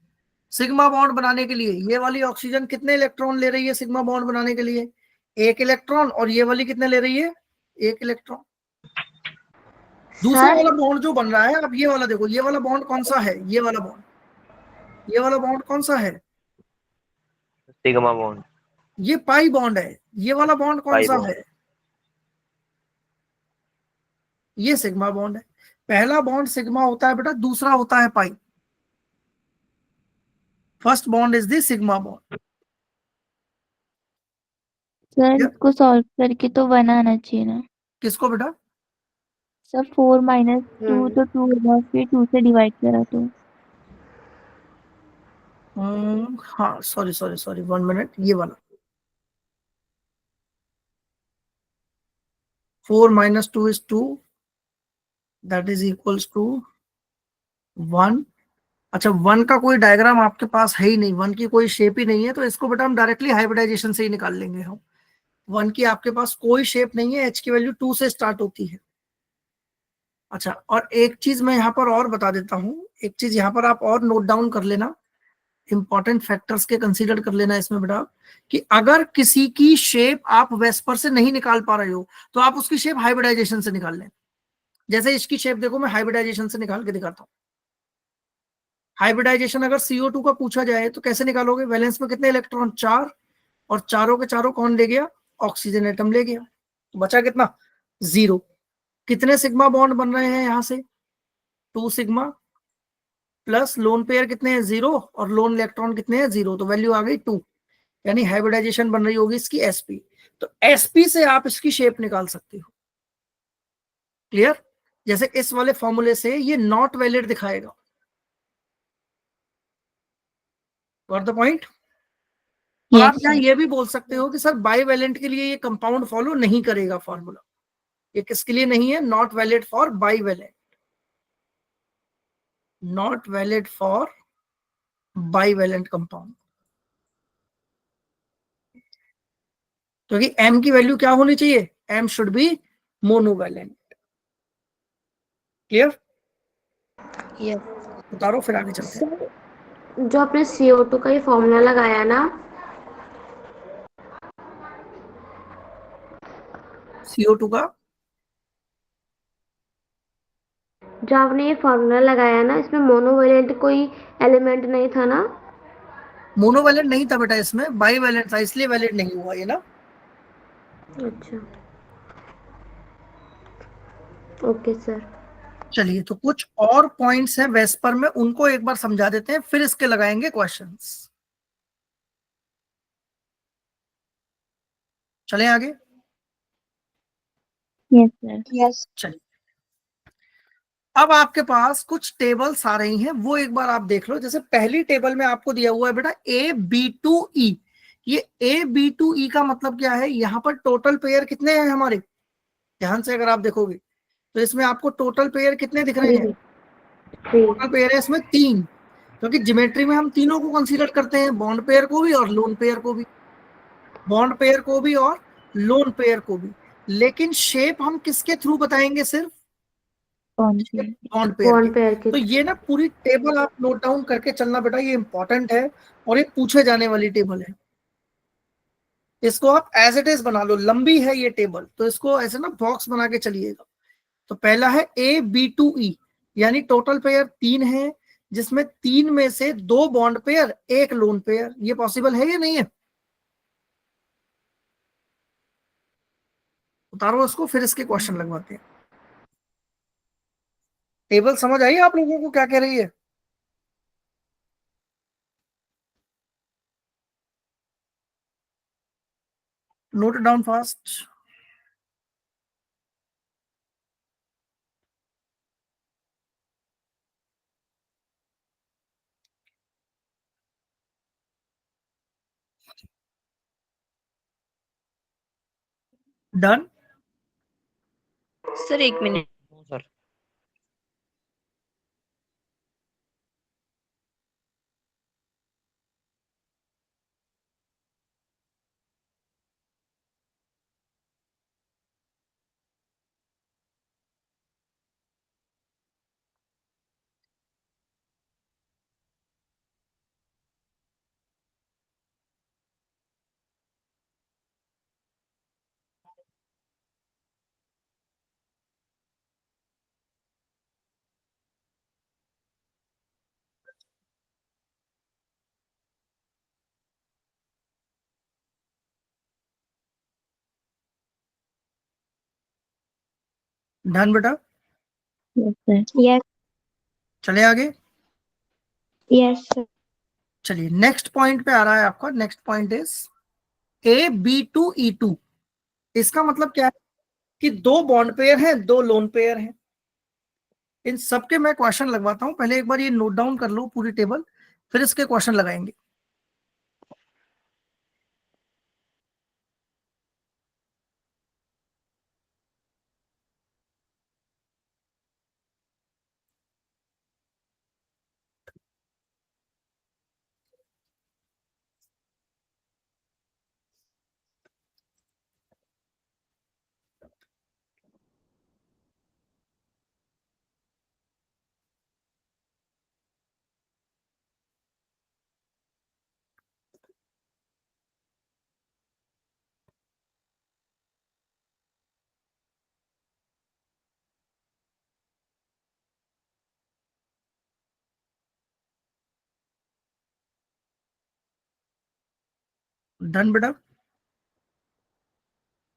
सिग्मा बॉन्ड बनाने के लिए? ये वाली ऑक्सीजन कितने इलेक्ट्रॉन ले रही है सिग्मा बॉन्ड बनाने के लिए? 1 इलेक्ट्रॉन। और ये वाली कितने ले रही है? 1 इलेक्ट्रॉन। दूसरा वाला बॉन्ड जो बन रहा है, अब ये वाला देखो, ये वाला बॉन्ड कौन सा है? ये वाला बॉन्ड, ये वाला बॉन्ड कौन सा है? Sigma bond. ये पाई बॉन्ड है। ये वाला बॉन्ड कौन पाई सा बॉन्ड। है? ये सिग्मा बॉन्ड है। पहला बॉन्ड सिग्मा होता है बेटा, दूसरा होता है pi. First bond is the sigma bond. Sir इसको सॉल्व करके तो 1 आना चाहिए ना किसको बेटा? सर? 4 - 2 तो 2 होगा, फिर 2 से डिवाइड करा तो। हाँ सॉरी सॉरी सॉरी 1 मिनट। ये वाला 4 - 2 is 2, that is equals to 1। अच्छा 1 का कोई डायग्राम आपके पास है ही नहीं, 1 की कोई शेप ही नहीं है, तो इसको बेटा हम डायरेक्टली हाइब्रिडाइजेशन से ही निकाल लेंगे हम। 1 की आपके पास कोई शेप नहीं है, H की वैल्यू 2 से स्टार्ट होती है। अच्छा और एक चीज मैं यहाँ पर और बता देता हूँ, एक चीज यहाँ पर आप और नोट डाउन कर लेना, इंपॉर्टेंट फैक्टर्स के कंसीडर कर लेना इसमें बेटा, कि अगर किसी की शेप आप वेस्पर से नहीं निकाल पा रहे हो तो आप उसकी शेप हाइब्रिडाइजेशन से निकाल लें। जैसे इसकी शेप देखो, मैं हाइब्रिडाइजेशन से निकाल के दिखाता हूँ। हाइब्रिडाइजेशन अगर CO2 का पूछा जाए तो कैसे निकालोगे? वैलेंस में कितने इलेक्ट्रॉन? 4, और चारों के चारों कौन ले गया? ऑक्सीजन एटम ले गया। तो बचा कितना? 0। कितने सिग्मा बॉन्ड बन रहे हैं यहां से? 2 सिग्मा, प्लस लोन पेयर कितने हैं? 0, और लोन इलेक्ट्रॉन कितने हैं? 0। तो वैल्यू आ गई 2, यानी हाइब्रिडाइजेशन बन रही होगी इसकी sp। तो sp से आप इसकी शेप निकाल सकते हो। क्लियर? जैसे इस वाले फॉर्मूले से ये नॉट वैलिड दिखाएगा। Got the point? और आप यहाँ ये भी बोल सकते हो कि सर बाईवैलेंट के लिए ये कंपाउंड फॉलो नहीं करेगा फॉर्मूला। ये किसके लिए नहीं है? Not valid for bivalent, not valid for bivalent compound. क्योंकि m की वैल्यू क्या होनी चाहिए? m should be monovalent. Clear? उतारो फिर आगे चलते हैं। सर जो आपने CO2 का ये फॉर्मूला लगाया ना, CO2 का जो आपने ये फॉर्मूला लगाया ना, इसमें मोनोवैलेंट कोई एलिमेंट नहीं था ना? मोनोवैलेंट नहीं था बेटा, इसमें बाईवैलेंट था, इसलिए वैलिड नहीं हुआ ये ना। अच्छा, ओके सर। चलिए, तो कुछ और पॉइंट्स हैं वेस्पर में, उनको एक बार समझा देते हैं, फिर इसके लगाएंगे क्वेश्चंस। चलें आगे? Yes sir. चलिए, अब आपके पास कुछ टेबल्स आ रही हैं, वो एक बार आप देख लो। जैसे पहली टेबल में आपको दिया हुआ है बेटा AB2E। ये AB2E का मतलब क्या है? यहाँ पर टोटल पेयर कितने हैं हमारे? ध्यान से अगर आप देखोगे तो इसमें आपको टोटल पेयर कितने दिख रहे हैं? टोटल पेयर है इसमें 3, क्योंकि ज्योमेट्री में हम तीनों को कंसीडर करते हैं, बॉन्ड पेयर को भी और लोन पेयर को भी, बॉन्ड पेयर को भी और लोन पेयर को भी। लेकिन शेप हम किसके थ्रू बताएंगे? सिर्फ कौन सी? बॉन्ड पेयर बॉन्ड के। पेयर के तो ये ना पूरी टेबल आप नोट डाउन करके चलना बेटा, ये इंपॉर्टेंट है और ये पूछे जाने वाली टेबल है। इसको आप एज इट इज बना लो, लंबी है ये टेबल, तो इसको ऐसे ना बॉक्स बना के चलिएगा। तो पहला है AB2E, यानी टोटल पेयर 3 है, जिसमें 3 में से 2 बॉन्ड पेयर, 1 लोन पेयर। ये पॉसिबल है या नहीं है? उतारो इसको, फिर इसके क्वेश्चन लगवाते हैं। टेबल समझ आई आप लोगों को क्या कह रही है? Note down fast. Done? Sir 1 minute. Sir done बेटा? Yes sir. यस। चले आगे। Yes sir. चलिए, नेक्स्ट पॉइंट पे आ रहा है आपका। Next point is AB2E2। इसका मतलब क्या है? कि 2 बॉन्ड पेयर हैं, 2 लोन पेयर हैं। इन सबके मैं क्वेश्चन लगवाता हूं। पहले एक बार ये नोट डाउन कर लो पूरी टेबल, फिर इसके क्वेश्चन लगाएंगे। डन बेटा?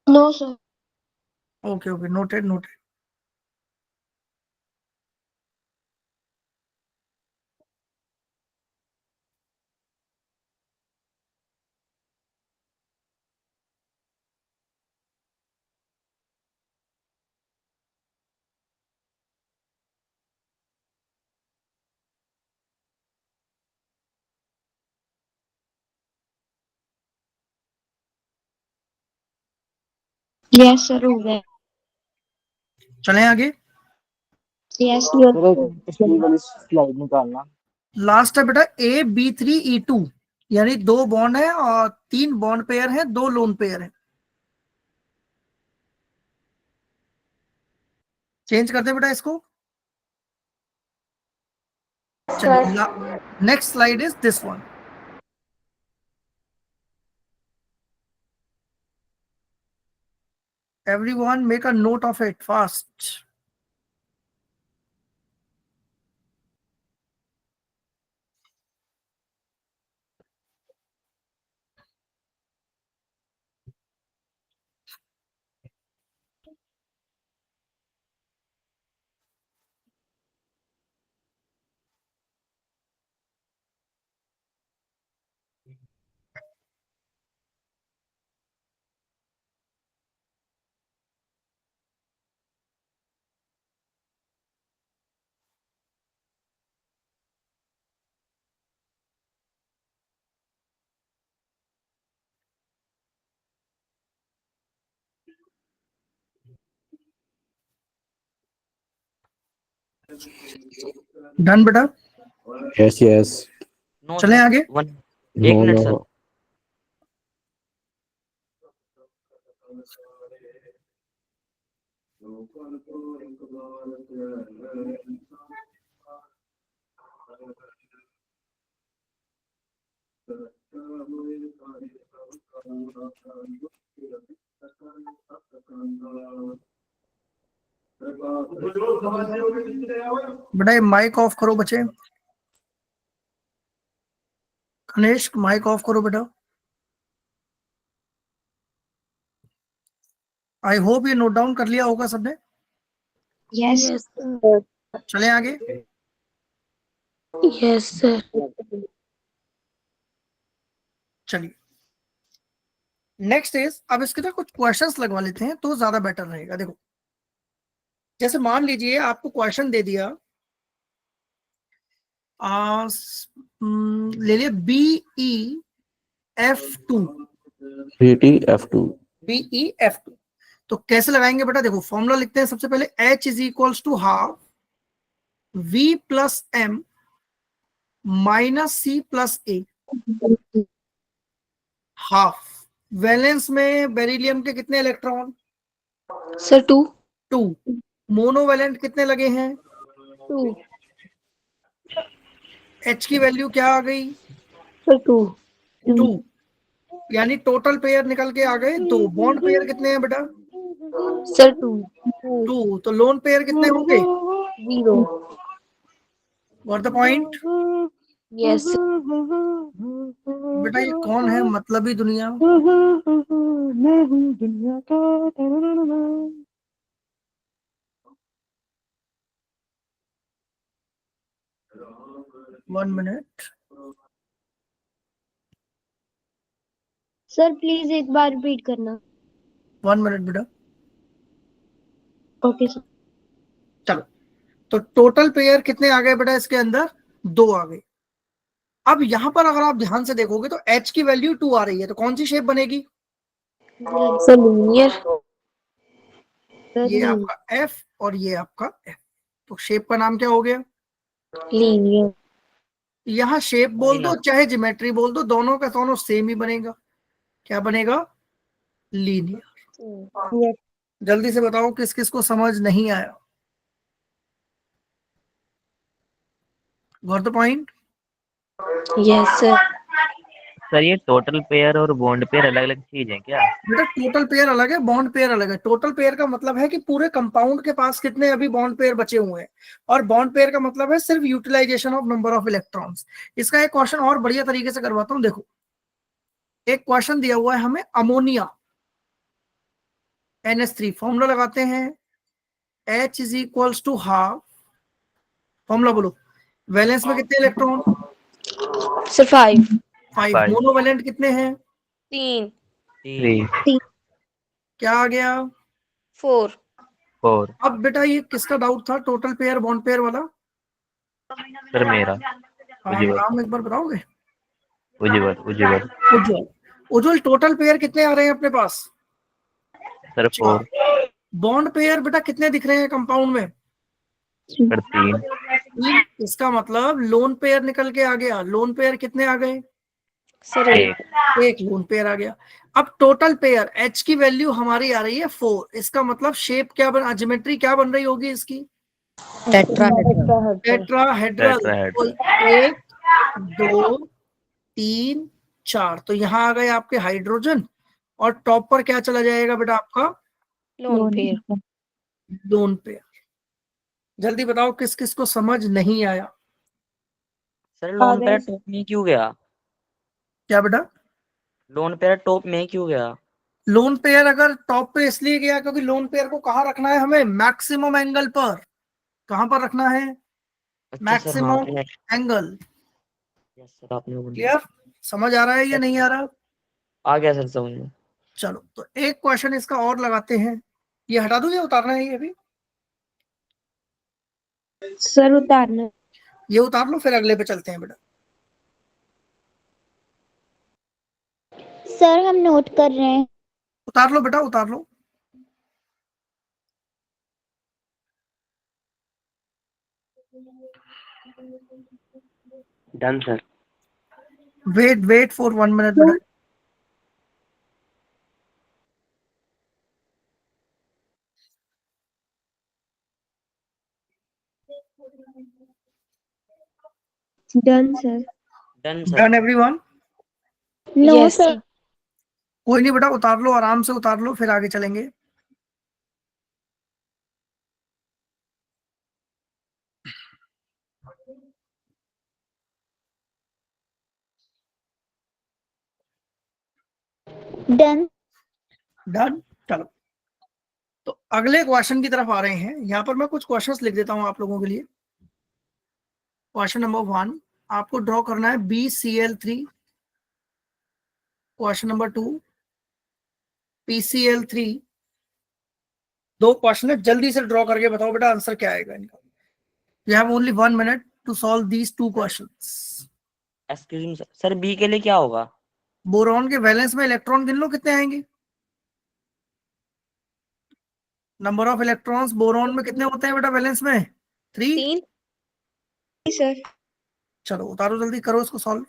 No sir. Okay okay, noted noted. Yes sir, हो गया। चलें आगे। यस स्लाइड निकालना। लास्ट है बेटा AB3E2, यानी 2 बॉन्ड है और 3 बॉन्ड पेयर है, 2 लोन पेयर है। चेंज करते बेटा इसको। चलिए, next slide is this one. Everyone make a note of it fast. Done बेटा? Yes yes. चलें आगे। एक मिनट सर। बेटा ये माइक ऑफ करो बच्चे। कनिष्क माइक ऑफ करो बेटा। आई होप ये नोट डाउन कर लिया होगा सबने। यस चलें आगे। Yes sir. चलिए, नेक्स्ट इज, अब इसके ना कुछ क्वेश्चंस लगवा लेते हैं तो ज्यादा बेटर रहेगा। देखो, जैसे मान लीजिए आपको क्वेश्चन दे दिया, ले लिया BeF2। BeF2 तो कैसे लगाएंगे बेटा? देखो फॉर्मूला लिखते हैं सबसे पहले, H is equals to half V plus M minus C plus A। Half, valence में बेरिलियम के कितने इलेक्ट्रॉन? सर 2। 2। मोनोवैलेंट कितने लगे हैं? 2। H की वैल्यू क्या आ गई? सर 2। 2, यानी टोटल पेयर निकल के आ गए 2। बॉन्ड पेयर कितने हैं बेटा? सर 2। 2। तो लोन पेयर कितने होंगे? 0। What the point? यस बेटा ये कौन है मतलबी दुनिया? वन मिनट सर, प्लीज एक बार रिपीट करना। 1 मिनट बेटा। Okay sir. चलो, तो टोटल पेयर कितने आ गए बेटा इसके अंदर? 2 आ गए। अब यहां पर अगर आप ध्यान से देखोगे तो H की वैल्यू 2 आ रही है, तो कौन सी शेप बनेगी? Sir linear. ये आपका F और ये आपका F, तो शेप का नाम क्या हो गया? लीनियर। यहाँ शेप बोल दो चाहे ज्योमेट्री बोल दो, दोनों का दोनों सेम ही बनेगा। क्या बनेगा? लीनियर। जल्दी से बताओ किस किस को समझ नहीं आया? Got the point? Yes sir. Sir ये टोटल पेयर और बॉन्ड पेयर अलग अलग चीज है क्या? बेटा टोटल पेयर अलग है, बॉन्ड पेयर अलग है। टोटल पेयर का मतलब है कि पूरे कंपाउंड के पास कितने अभी बॉन्ड पेयर बचे हुए हैं, और बॉन्ड पेयर का मतलब है सिर्फ utilisation of number of electrons. इसका एक क्वेश्चन और बढ़िया तरीके से करवाता हूं, देखो। एक क्वेश्चन दिया हुआ है हमें अमोनिया NH3, फॉर्मूला लगाते हैं H is equals to half, formula बोलो, वैलेंस में कितने इलेक्ट्रॉन? सर 5 5। Five. मोनोवैलेंट कितने हैं? 3 3 क्या आ गया? 4 4 अब बेटा ये किसका डाउट था, टोटल पेयर बॉन्ड पेयर वाला? सर मेरा हाँ, उज्ज्वल नाम एक बार बताओगे? उज्ज्वल उज्ज्वल उज्ज्वल। उज्ज्वल, टोटल पेयर कितने आ रहे हैं अपने पास? सर 4 बॉन्ड पेयर बेटा कितने दिख रहे हैं कंपाउंड में? सर 3 3। इसका मतलब लोन पेयर निकल के आ गया। लोन पेयर कितने आ गए? सर 1 एक लोन पेयर आ गया। अब टोटल पेयर H की वैल्यू हमारी आ रही है 4। इसका मतलब शेप क्या बन, ज्योमेट्री क्या बन रही होगी इसकी? टेट्राहेड्रल। टेट्राहेड्रल। टेट्राहेड्रल। 1 2 3 4, तो यहाँ आ गए आपके हाइड्रोजन, और टॉप पर क्या चला जाएगा बेटा आपका? Loan pair. Lone pair. जल्दी बताओ किस किस को समझ नहीं आया? सर लोन पेयर टॉप में क्यों गया? क्या बेटा? लोन पेयर टॉप में क्यों गया? लोन पेयर अगर टॉप पे इसलिए गया क्योंकि लोन पेयर को कहाँ रखना है हमें? मैक्सिमम एंगल पर। कहाँ पर रखना है? अच्छा सर, हाँ मैक्सिमम एंगल। यस सर, आपने बोला। क्लियर? समझ आ रहा है या नहीं आ रहा? आ गया सर समझ में। चलो तो एक क्वेश्चन इसका और लगाते हैं। ये हटा दूं या उतारना है ये अभी? सर उतारना। ये उतार लो, फिर अगले पे चलते हैं बेटा। सर हम नोट कर रहे हैं। उतार लो बेटा, उतार लो। Done sir. Wait for 1 minute बेटा। Done sir. Done sir. Done everyone? No Yes, sir. sir. कोई नहीं बेटा, उतार लो, आराम से उतार लो, फिर आगे चलेंगे। डन। डन। चलो तो अगले क्वेश्चन की तरफ आ रहे हैं। यहाँ पर मैं कुछ क्वेश्चंस लिख देता हूँ आप लोगों के लिए। क्वेश्चन नंबर 1 आपको ड्रॉ करना है BCl3। Question number 2 PCl3। 2 question है, जल्दी से ड्रॉ करके बताओ बेटा आंसर क्या आएगा इनका। You have only 1 minute to solve these 2 questions. Excuse me sir, B के लिए क्या होगा? बोरॉन के वैलेंस में इलेक्ट्रॉन गिन लो कितने आएंगे। नंबर ऑफ इलेक्ट्रॉन्स बोरॉन में कितने होते हैं बेटा वैलेंस में? 3। 3 सर। चलो उतारो, जल्दी करो इसको सॉल्व।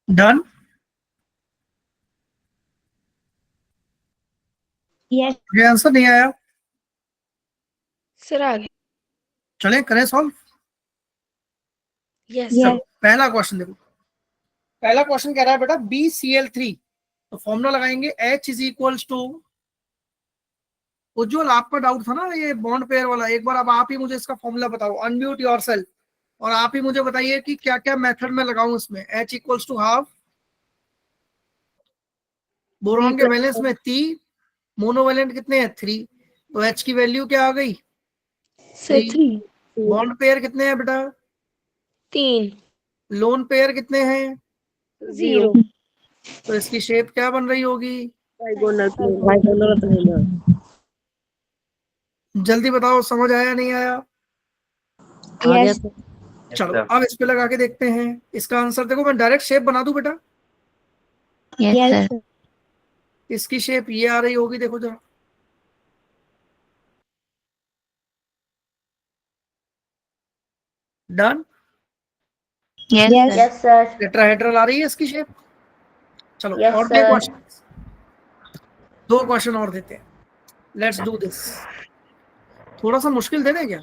डन। यस। ये आंसर नहीं आया, सर आगे। चलें करें सॉल्व। यस चलो सर। पहला क्वेश्चन देखो। पहला क्वेश्चन कह रहा है बेटा BCl3, तो फॉर्मूला लगाएंगे H इज इक्वल्स टू। उज्ज्वल आपका डाउट था ना ये बॉन्ड पेयर वाला, एक बार अब आप ही मुझे इसका फॉर्मूला बताओ, अनम्यूट योरसेल्फ, और आप ही मुझे बताइए कि क्या क्या मेथड में लगाऊं इसमें। H equals to half, boron के वैलेंस में 3, मोनोवैलेंट कितने हैं? 3, तो H की वैल्यू क्या आ गई? सर 3। 3 बॉन्ड पेयर कितने हैं बेटा? 3 लोन पेयर कितने हैं? जीरो। तो इसकी शेप क्या बन रही होगी? जल्दी बताओ, समझ आया नहीं आया? यस चलो अब इस पे लगा के देखते हैं इसका आंसर। देखो मैं डायरेक्ट शेप बना दूं बेटा। यस सर इसकी शेप ये आ रही होगी, देखो जरा। Done. Yes sir yes sir. Tetrahedral आ रही है इसकी शेप। चलो यस और दो सर। क्वेश्चन, 2 क्वेश्चन और देते हैं। Let's do this. थोड़ा सा मुश्किल दे दें क्या?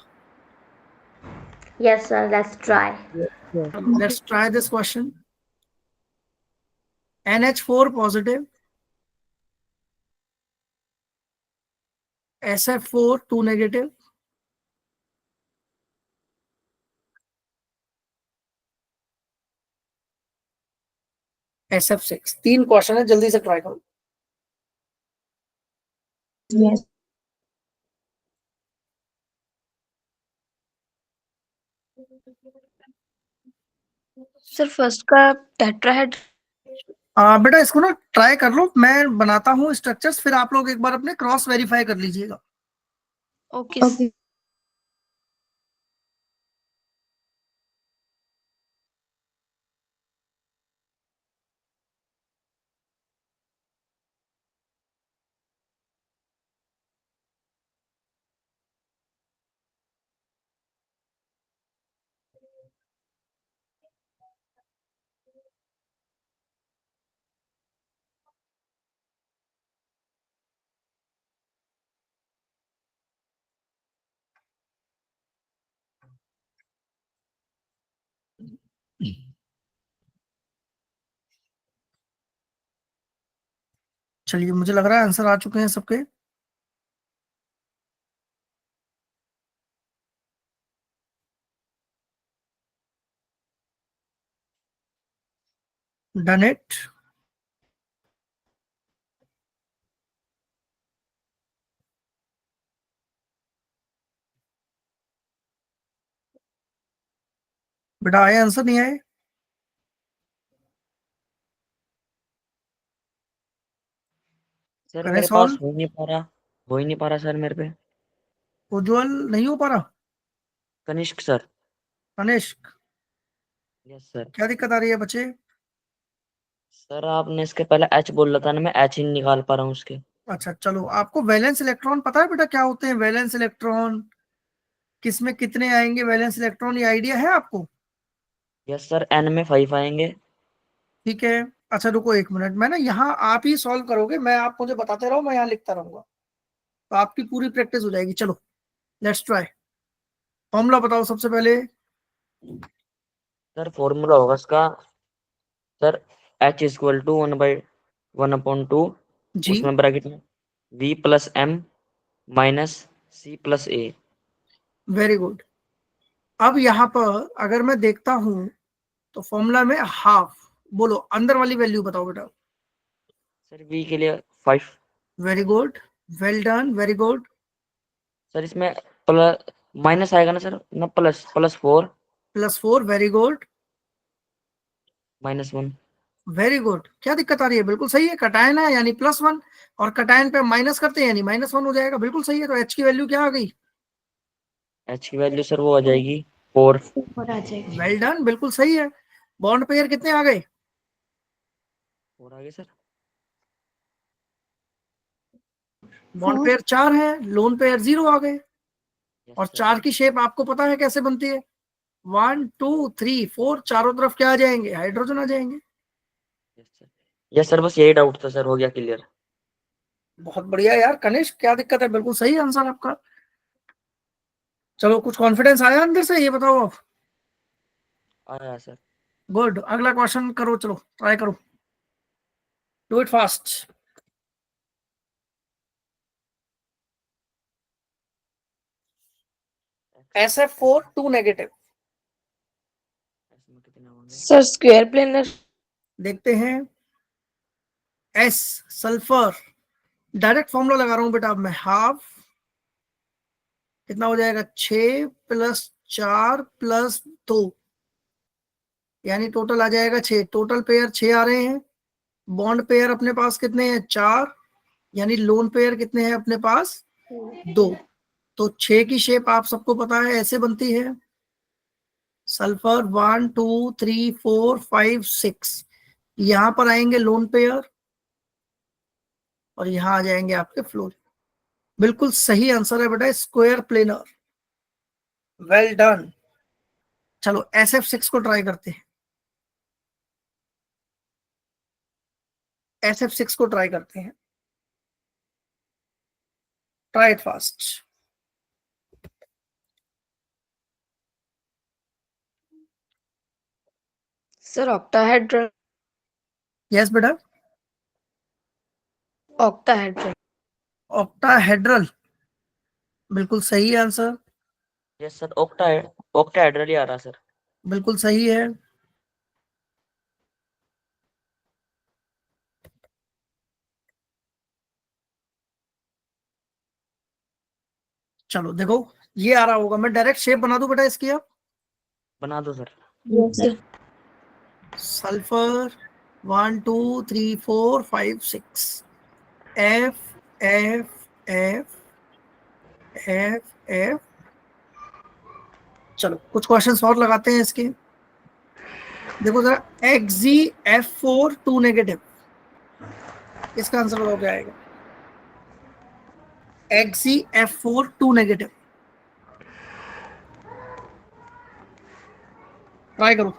Yes sir, let's try. Let's try this question. NH4 positive, SF4 2 negative, SF6। 3 question है, जल्दी से ट्राई करो। यस सर फर्स्ट का टेट्राहेड। बेटा इसको ना ट्राई कर लो, मैं बनाता हूँ स्ट्रक्चर्स, फिर आप लोग एक बार अपने क्रॉस वेरीफाई कर लीजिएगा। ओके। चलिए मुझे लग रहा है आंसर आ चुके हैं सबके। Done it. बेटा आए आंसर नहीं आए? सर करें मेरे पास सॉल्व। हो ही नहीं पा रहा सर मेरे पे। उज्ज्वल नहीं हो पा रहा? Kanishk sir. Tanishk yes sir. क्या दिक्कत आ रही है बच्चे? सर आपने इसके पहले एच बोल रहा था ना, मैं एच ही नहीं निकाल पा रहा हूँ उसके। अच्छा चलो, आपको वैलेंस इलेक्ट्रॉन पता है बेटा क्या होते हैं? वैलेंस इलेक्ट्रॉन किसमें कितने आएंगे? वैलेंस इलेक्ट्रॉन ये आइडिया है आपको? यस सर, एन में 5 आएंगे। ठीक है। अच्छा रुको 1 मिनट, मैं ना यहाँ आप ही सॉल्व करोगे, मैं आप मुझे बताते रहो, मैं यहाँ लिखता रहूंगा, तो आपकी पूरी प्रैक्टिस हो जाएगी। चलो लेट्स ट्राई। फॉर्मूला बताओ सबसे पहले। सर फॉर्मूला होगा इसका सर, एच इक्वल टू 1/1/2, जी उसमें ब्रैकेट में V plus M minus C plus A। Very good. अब यहाँ पर अगर मैं देखता हूं तो फॉर्मूला में हाफ, बोलो अंदर वाली वैल्यू बताओ बेटा। सर V के लिए 5। Very good, well done, very good. Sir इसमें प्लस माइनस आएगा ना सर, ना +4 +4 वेरी गुड, -1। Very good. क्या दिक्कत आ रही है? बिल्कुल सही है, कटायन है यानी +1, और कटायन पे माइनस करते हैं यानी -1 हो जाएगा। बिल्कुल सही है। तो एच की वैल्यू क्या आ गई? एच की वैल्यू सर वो आ जाएगी 4। ऊपर आ जाएगी। वेल डन, बिल्कुल सही है। बॉन्ड पेयर कितने आ गए? 4 आगे सर। बॉन्ड पेयर 4 है, लोन पेयर 0 आ गए। यस और सर। 4 की शेप आपको पता है कैसे बनती है? 1 2 3 4, चारों तरफ क्या आ जाएंगे? हाइड्रोजन आ जाएंगे। Yes sir. यस सर, बस यही डाउट था सर, हो गया क्लियर। बहुत बढ़िया यार कनिष्क, क्या दिक्कत है? बिल्कुल सही आंसर आपका। चलो कुछ कॉन्फिडेंस आया अंदर से, ये बताओ आप। आया सर। गुड। अगला क्वेश्चन करो, चलो ट्राई करो, do it fast. SF4 2 negative, इसमें कितने होंगे? Sir square planar. देखते हैं। S सल्फर, डायरेक्ट फॉर्मूला लगा रहा हूं बेटा अब मैं। हाफ कितना हो जाएगा? 6 + 4 + 2, यानी टोटल आ जाएगा 6। टोटल पेयर 6 आ रहे हैं। बॉन्ड पेयर अपने पास कितने हैं? 4। यानी लोन पेयर कितने हैं अपने पास? 2। तो 6 की शेप आप सबको पता है ऐसे बनती है। सल्फर 1 2 3 4 5 6। यहां पर आएंगे लोन पेयर और यहां आ जाएंगे आपके फ्लोर। बिल्कुल सही आंसर है बेटा, स्क्वायर प्लेनर। Well done. चलो SF6 को ट्राई करते हैं। SF6 को ट्राई करते हैं। Try it fast. Sir octahedral. Yes बेटा। ऑक्टाहेड्रल। ऑक्टाहेड्रल, बिल्कुल सही आंसर। यस सर, ऑक्टाहेड्रल ही आ रहा सर। बिल्कुल सही है। चलो देखो, ये आ रहा होगा। मैं डायरेक्ट शेप बना दूं बेटा इसकी आप? बना दो sir. Yes, sir. Sulphur 1 2 3 4 5 6। F F F F F. चलो कुछ क्वेश्चंस और लगाते हैं इसके। देखो जरा, XZF4 2 नेगेटिव, इसका आंसर बताओ क्या आएगा? XZF4 2 नेगेटिव, ट्राई करो।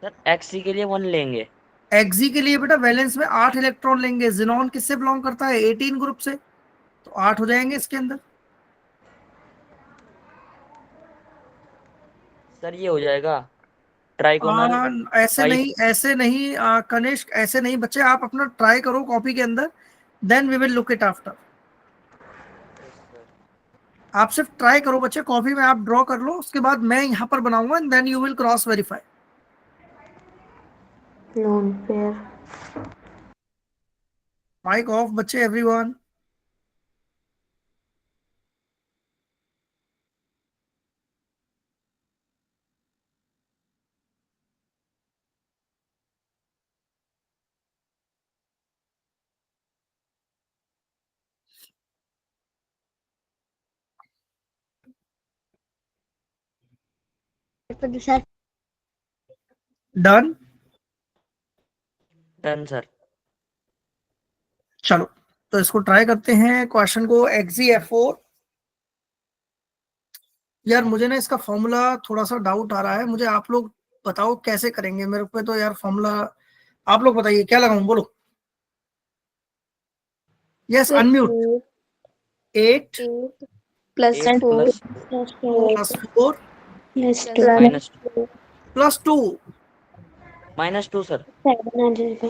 सर एक्सी के लिए 1 लेंगे। Xz के लिए बेटा वैलेंस में 8 इलेक्ट्रॉन लेंगे। जिनॉन किससे बिलोंग करता है? 18 ग्रुप से, तो 8 हो जाएंगे इसके अंदर। सर ये हो जाएगा ट्राइगोनल ऐसे 5। नहीं, ऐसे नहीं कनिष्क, ऐसे नहीं बच्चे। आप अपना ट्राई करो कॉपी के अंदर, then we will look it after. आप सिर्फ ट्राई करो बच्चे, कॉपी में आप ड्रॉ कर लो, उसके बाद मैं यहां पर बनाऊंगा and then you will cross verify. Lone pair. Mic off बच्चे, एवरीवन। डन। Done sir. चलो तो इसको ट्राई करते हैं क्वेश्चन को। XZF4, यार मुझे ना इसका फॉर्मूला थोड़ा सा डाउट आ रहा है। मुझे आप लोग बताओ कैसे करेंगे। मेरे पे तो यार फॉर्मूला, आप लोग बताइए क्या लगाऊं, बोलो। Yes, sir unmute. 8 plus 8 4 plus plus 4 minus plus 2। -2 sir.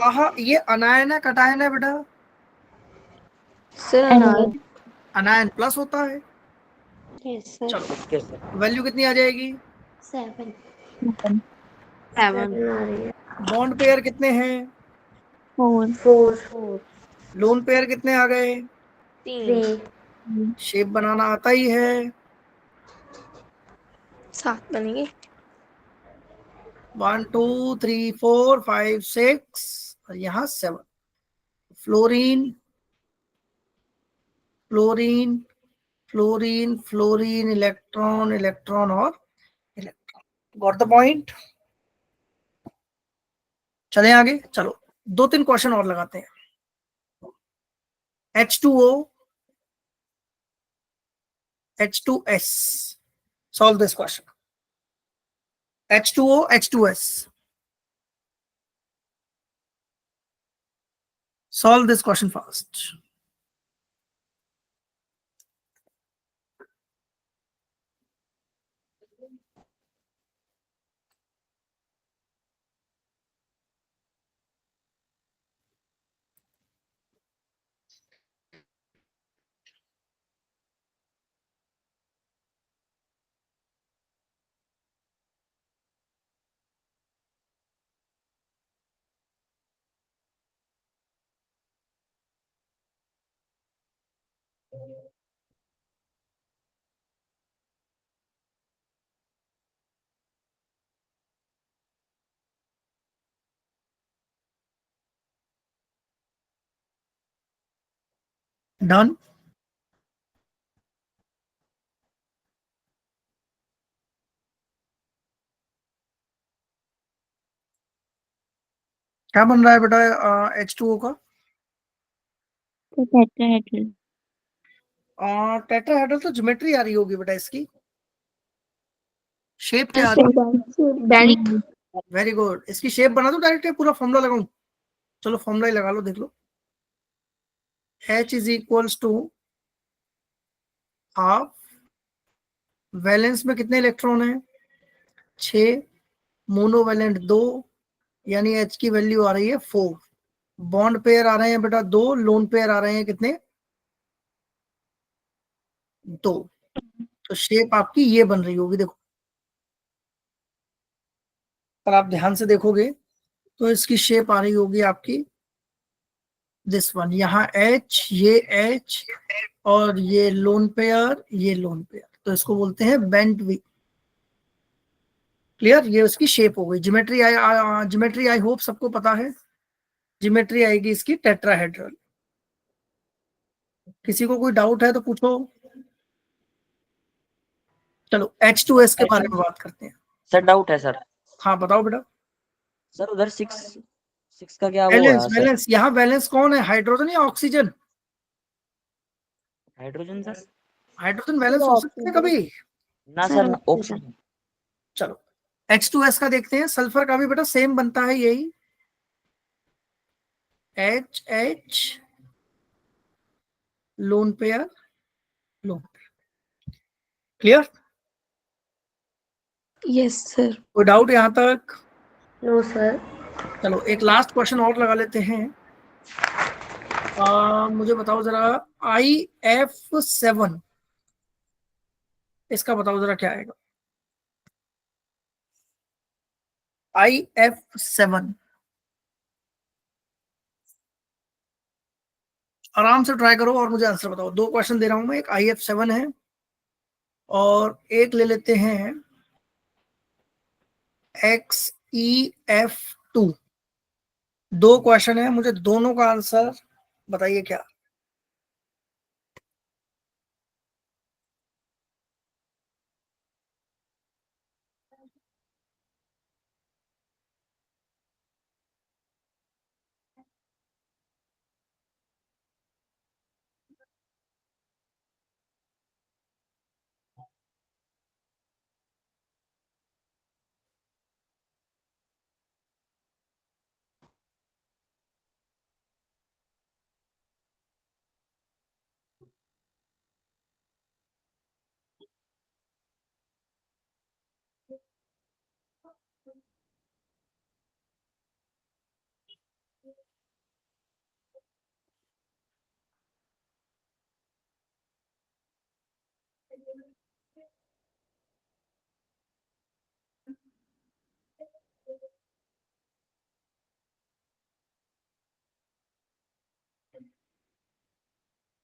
आहा, ये अनायन है कटायन है बेटा? सर अनार। अनायन प्लस होता है। Yes sir. चलो ओके सर। वैल्यू कितनी आ जाएगी? 7 7 आ रही है। बॉन्ड पेयर कितने हैं? 4. 4 लोन पेयर कितने आ गए? 3 शेप बनाना आता ही है। 7 बनेंगे। 1 2 3 4 5 6 और यहाँ 7। Fluorine fluorine fluorine fluorine, electron electron और इलेक्ट्रॉन। Got the point. चले आगे। चलो 2-3 क्वेश्चन और लगाते हैं। H2O H2S, solve this question. H2O H2S, solve this question fast. Done. क्या बन रहा है बेटा H2O का? तो टेट्राहेड्रल। टेट्राहेड्रल तो ज्योमेट्री आ रही होगी बेटा इसकी। शेप क्या आ रही है? बेल्ट। Very good. इसकी शेप बना दो डायरेक्ट या पूरा फॉर्मूला लगाऊं? चलो फॉर्मूला ही लगा लो, देख लो। H is equals to half, valence में कितने इलेक्ट्रॉन है? 6, मोनोवैलेंट 2, यानी H की वैल्यू आ रही है 4। बॉन्ड पेयर आ रहे हैं बेटा 2, लोन पेयर आ रहे हैं कितने? 2। तो शेप आपकी ये बन रही होगी, देखो। पर आप ध्यान से देखोगे तो इसकी शेप आ रही होगी आपकी दिस वन। यहाँ H, ये H और ये लोन पेयर, ये लोन पेयर, तो इसको बोलते हैं बेंट वी। क्लियर? ये उसकी शेप हो गई। ज्योमेट्री आई होप सबको पता है। ज्योमेट्री आएगी इसकी टेट्राहेड्रल। किसी को कोई डाउट है तो पूछो। चलो H2S के बारे में बात करते हैं। सर डाउट है सर। हाँ बताओ बेटा। सर उधर 6 का क्या वो वैलेंस, है सर? वैलेंस, यहाँ वैलेंस कौन है? हाइड्रोजन या oxygen? Hydrogen sir. Hydrogen valence हो सकते हैं कभी? ना सर, ऑक्सीजन। चलो H2S का देखते हैं। सल्फर का भी बेटा सेम बनता है यही, H lone pair, lone pair. Clear? Yes sir. कोई डाउट यहाँ तक? No sir. चलो एक लास्ट क्वेश्चन और लगा लेते हैं। मुझे बताओ जरा, IF7 इसका बताओ जरा क्या आएगा? IF7 आराम से ट्राई करो और मुझे आंसर बताओ। 2 क्वेश्चन दे रहा हूं मैं, एक IF7 है और एक ले लेते हैं XEF2। 2 क्वेश्चन है, मुझे दोनों का आंसर बताइए क्या।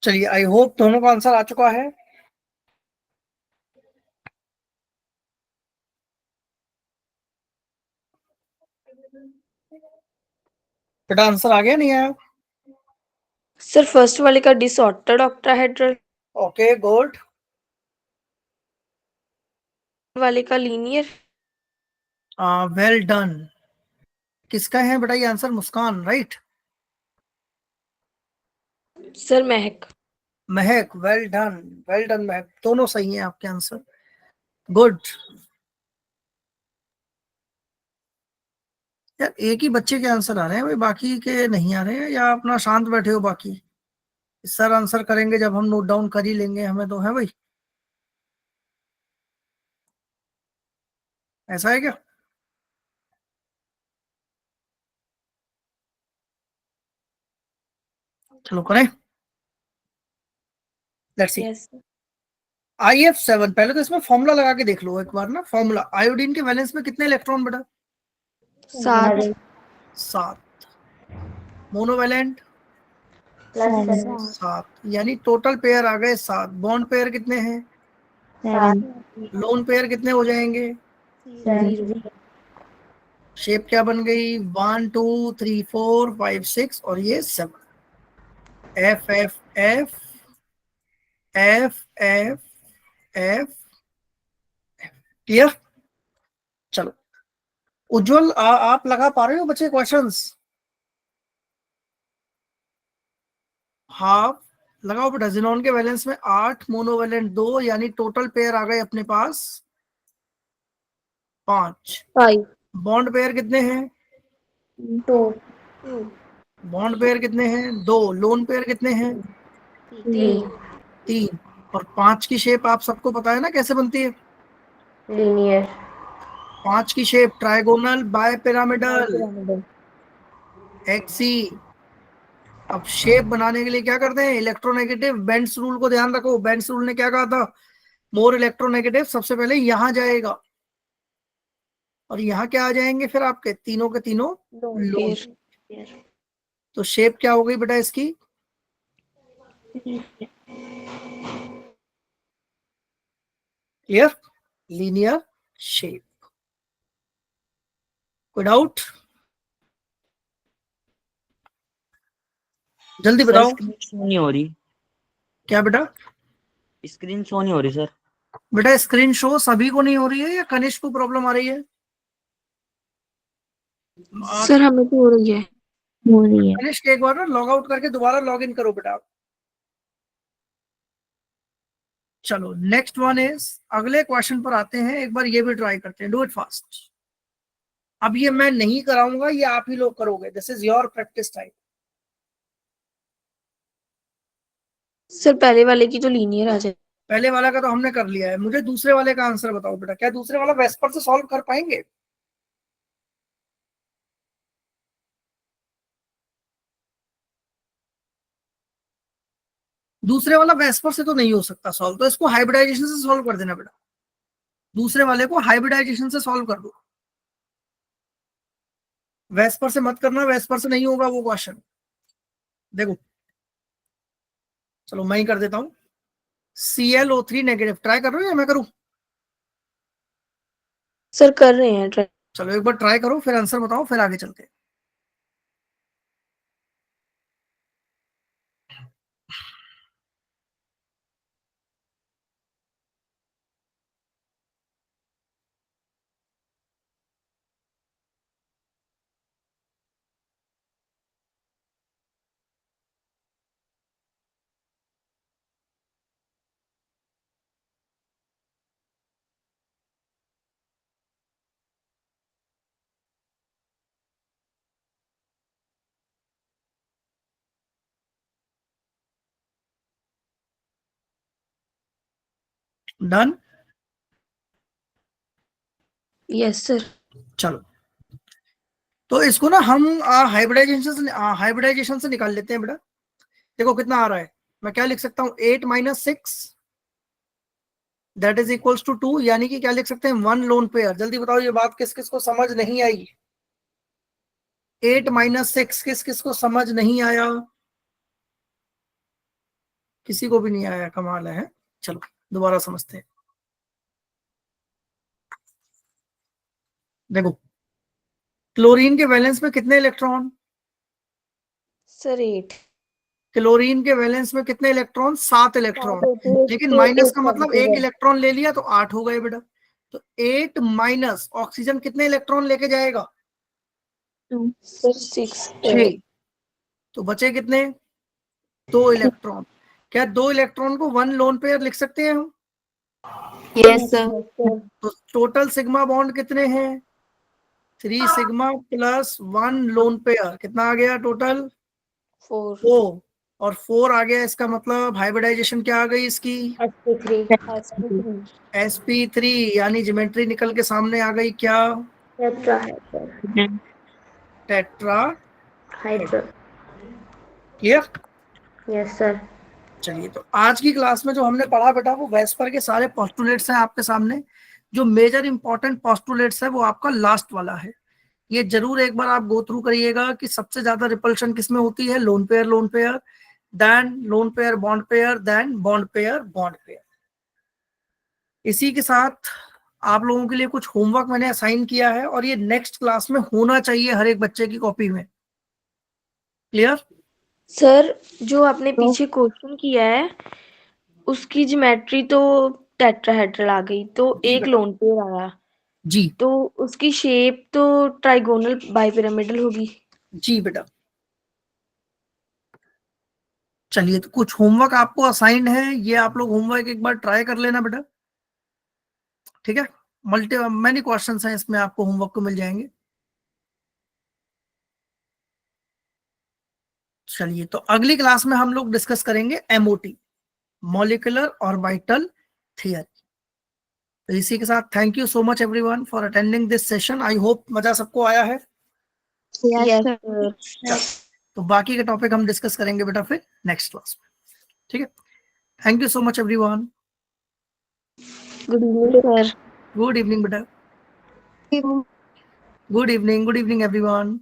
चलिए आई होप दोनों का आंसर आ चुका है। बेटा आंसर आ गया नहीं आया? सर फर्स्ट वाले का डिसऑर्डर्ड ऑक्टाहेड्रल, ओके गुड। वाले का लीनियर। Well done. किसका है बेटा ये आंसर? मुस्कान, राइट? सर महक। महक, वेल डन, वेल डन महक, दोनों सही हैं आपके आंसर। गुड। यार एक ही बच्चे के आंसर आ रहे हैं भाई, बाकी के नहीं आ रहे हैं, या अपना शांत बैठे हो बाकी? सर आंसर करेंगे जब हम नोट डाउन कर ही लेंगे, हमें तो है भाई। ऐसा है क्या? चलो करें, लेट्स सी। यस। IF7 पहले तो इसमें फॉर्मूला लगा के देख लो एक बार ना। फॉर्मूला, आयोडीन के वैलेंस में कितने इलेक्ट्रॉन बेटा? 7। 7। मोनोवैलेंट प्लस 7, यानी टोटल पेयर आ गए 7। बॉन्ड पेयर कितने हैं? 7। लोन पेयर कितने हो जाएंगे? 0। शेप क्या बन गई? 1 2 3 4 5 6 और ये 7। F F F F F F. Clear? चलो उज्जवल आप लगा पा रहे हो बच्चे क्वेश्चंस? हाँ लगाओ बेटा। जिनॉन के वैलेंस में 8, मोनोवैलेंट 2, यानी टोटल पेयर आ गए अपने पास 5। 5 बॉन्ड पेयर कितने हैं? 2 बॉन्ड पेयर कितने हैं? 2। लोन पेयर कितने हैं? 3। और 5 की शेप आप सबको पता है ना कैसे बनती है? लीनियर 5 की शेप ट्राइगोनल, बाय पिरामिडल, एक्सी। अब शेप बनाने के लिए क्या करते हैं? इलेक्ट्रोनेगेटिव बेंड्स रूल को ध्यान रखो। बेंड्स रूल ने क्या कहा था? मोर इलेक्ट्रोनेगेटिव सबसे पहले यहां जाएगा, और यहाँ क्या आ जाएंगे फिर आपके तीनों के तीनों लोन। तो शेप क्या हो गई बेटा इसकी? क्लियर? Linear shape. कोई डाउट? जल्दी सर बताओ। स्क्रीन शो नहीं हो रही। क्या बेटा? स्क्रीन शो नहीं हो रही सर। बेटा स्क्रीन शो सभी को नहीं हो रही है या कनिष्क को प्रॉब्लम आ रही है? सर हमें तो हो रही है। हो रही है। कनिष्क एक बार ना लॉग आउट करके दोबारा लॉग इन करो बेटा। चलो नेक्स्ट वन इज, अगले क्वेश्चन पर आते हैं। एक बार ये भी ट्राई करते हैं। Do it fast. अब ये मैं नहीं कराऊंगा, ये आप ही लोग करोगे। This is your practice time. Sir पहले वाले की तो लीनियर आ जाए। पहले वाला का तो हमने कर लिया है। मुझे दूसरे वाले का आंसर बताओ बेटा। क्या दूसरे वाला वेस्पर से सॉल्व कर पाएंगे? दूसरे वाला वेस्पर से तो नहीं हो सकता सॉल्व, तो इसको हाइब्रिडाइजेशन से सॉल्व कर देना बेटा। दूसरे वाले को हाइब्रिडाइजेशन से सॉल्व कर दो। वेस्पर से मत करना, वेस्पर से नहीं होगा वो क्वेश्चन। देखो चलो मैं ही कर देता हूं। ClO3 negative. ट्राई कर रहे हो या मैं करूं? सर कर रहे हैं ट्राई। चलो एक बार ट्राई करो, फिर आंसर बताओ, फिर आगे चलते हैं। डन? Yes sir. चलो तो इसको ना हम हाइब्रिडाइजेशन से निकाल लेते हैं बेटा। देखो कितना आ रहा है। मैं क्या लिख सकता हूं? 8 - 6 दैट इज इक्वल्स टू 2, यानी कि क्या लिख सकते हैं? 1 लोन पेयर। जल्दी बताओ ये बात किस किस को समझ नहीं आई? 8 - 6 किस किस को समझ नहीं आया? किसी को भी नहीं आया? कमाल है। चलो दोबारा समझते हैं। देखो क्लोरीन के वैलेंस में कितने इलेक्ट्रॉन? सर 8। क्लोरीन के वैलेंस में कितने इलेक्ट्रॉन? 7 इलेक्ट्रॉन। लेकिन माइनस का मतलब 1 इलेक्ट्रॉन ले लिया तो 8 हो गए बेटा। तो 8 माइनस ऑक्सीजन कितने इलेक्ट्रॉन लेके जाएगा? सर 6। 6। तो बचे कितने? 2 इलेक्ट्रॉन। क्या 2 इलेक्ट्रॉन को 1 लोन पेयर लिख सकते हैं हम? Yes sir. तो टोटल सिग्मा बॉन्ड कितने हैं? 3 सिग्मा प्लस 1 लोन पेयर। कितना आ गया टोटल? 4। 4। और 4 आ गया। इसका मतलब हाइब्रिडाइजेशन क्या आ गई इसकी? sp3, यानी ज्योमेट्री निकल के सामने आ गई। क्या? Tetra hydro. Clear? Yes sir. चलिए तो आज की क्लास में जो हमने पढ़ा बेटा वो वेस्पर के सारे पोस्टुलेट्स हैं आपके सामने। जो मेजर इंपॉर्टेंट पोस्टुलेट्स है वो आपका लास्ट वाला है। ये जरूर एक बार आप गो थ्रू करिएगा कि सबसे ज्यादा रिपल्शन किसमें होती है? Lone pair, then lone pair bond pair, then bond pair. इसी के साथ आप लोगों के लिए कुछ होमवर्क मैंने असाइन किया है, और ये नेक्स्ट क्लास में होना चाहिए हर एक बच्चे की कॉपी में। क्लियर? सर जो आपने पीछे क्वेश्चन किया है उसकी ज्योमेट्री तो टेट्राहेड्रल आ गई, तो जी एक बेटा। लोन पेयर आया, जी तो उसकी शेप तो ट्राइगोनल बाइपिरामिडल होगी। जी बेटा। चलिए, तो कुछ होमवर्क आपको असाइन है, ये आप लोग होमवर्क एक बार ट्राई कर लेना बेटा, ठीक है। मैनी क्वेश्चंस हैं इसमें, आपको होमवर्क को मिल जाएंगे। चलिए, तो अगली क्लास में हम लोग डिस्कस करेंगे एमओटी, मॉलिक्यूलर ऑर्बिटल थियरी। तो इसी के साथ thank you so much everyone for attending this session. I hope मजा सबको आया है। Yes sir. चलो, तो बाकी के टॉपिक हम डिस्कस करेंगे बेटा फिर नेक्स्ट क्लास में, ठीक है। Thank you so much everyone. Good evening sir. Good evening बेटा। Good evening everyone.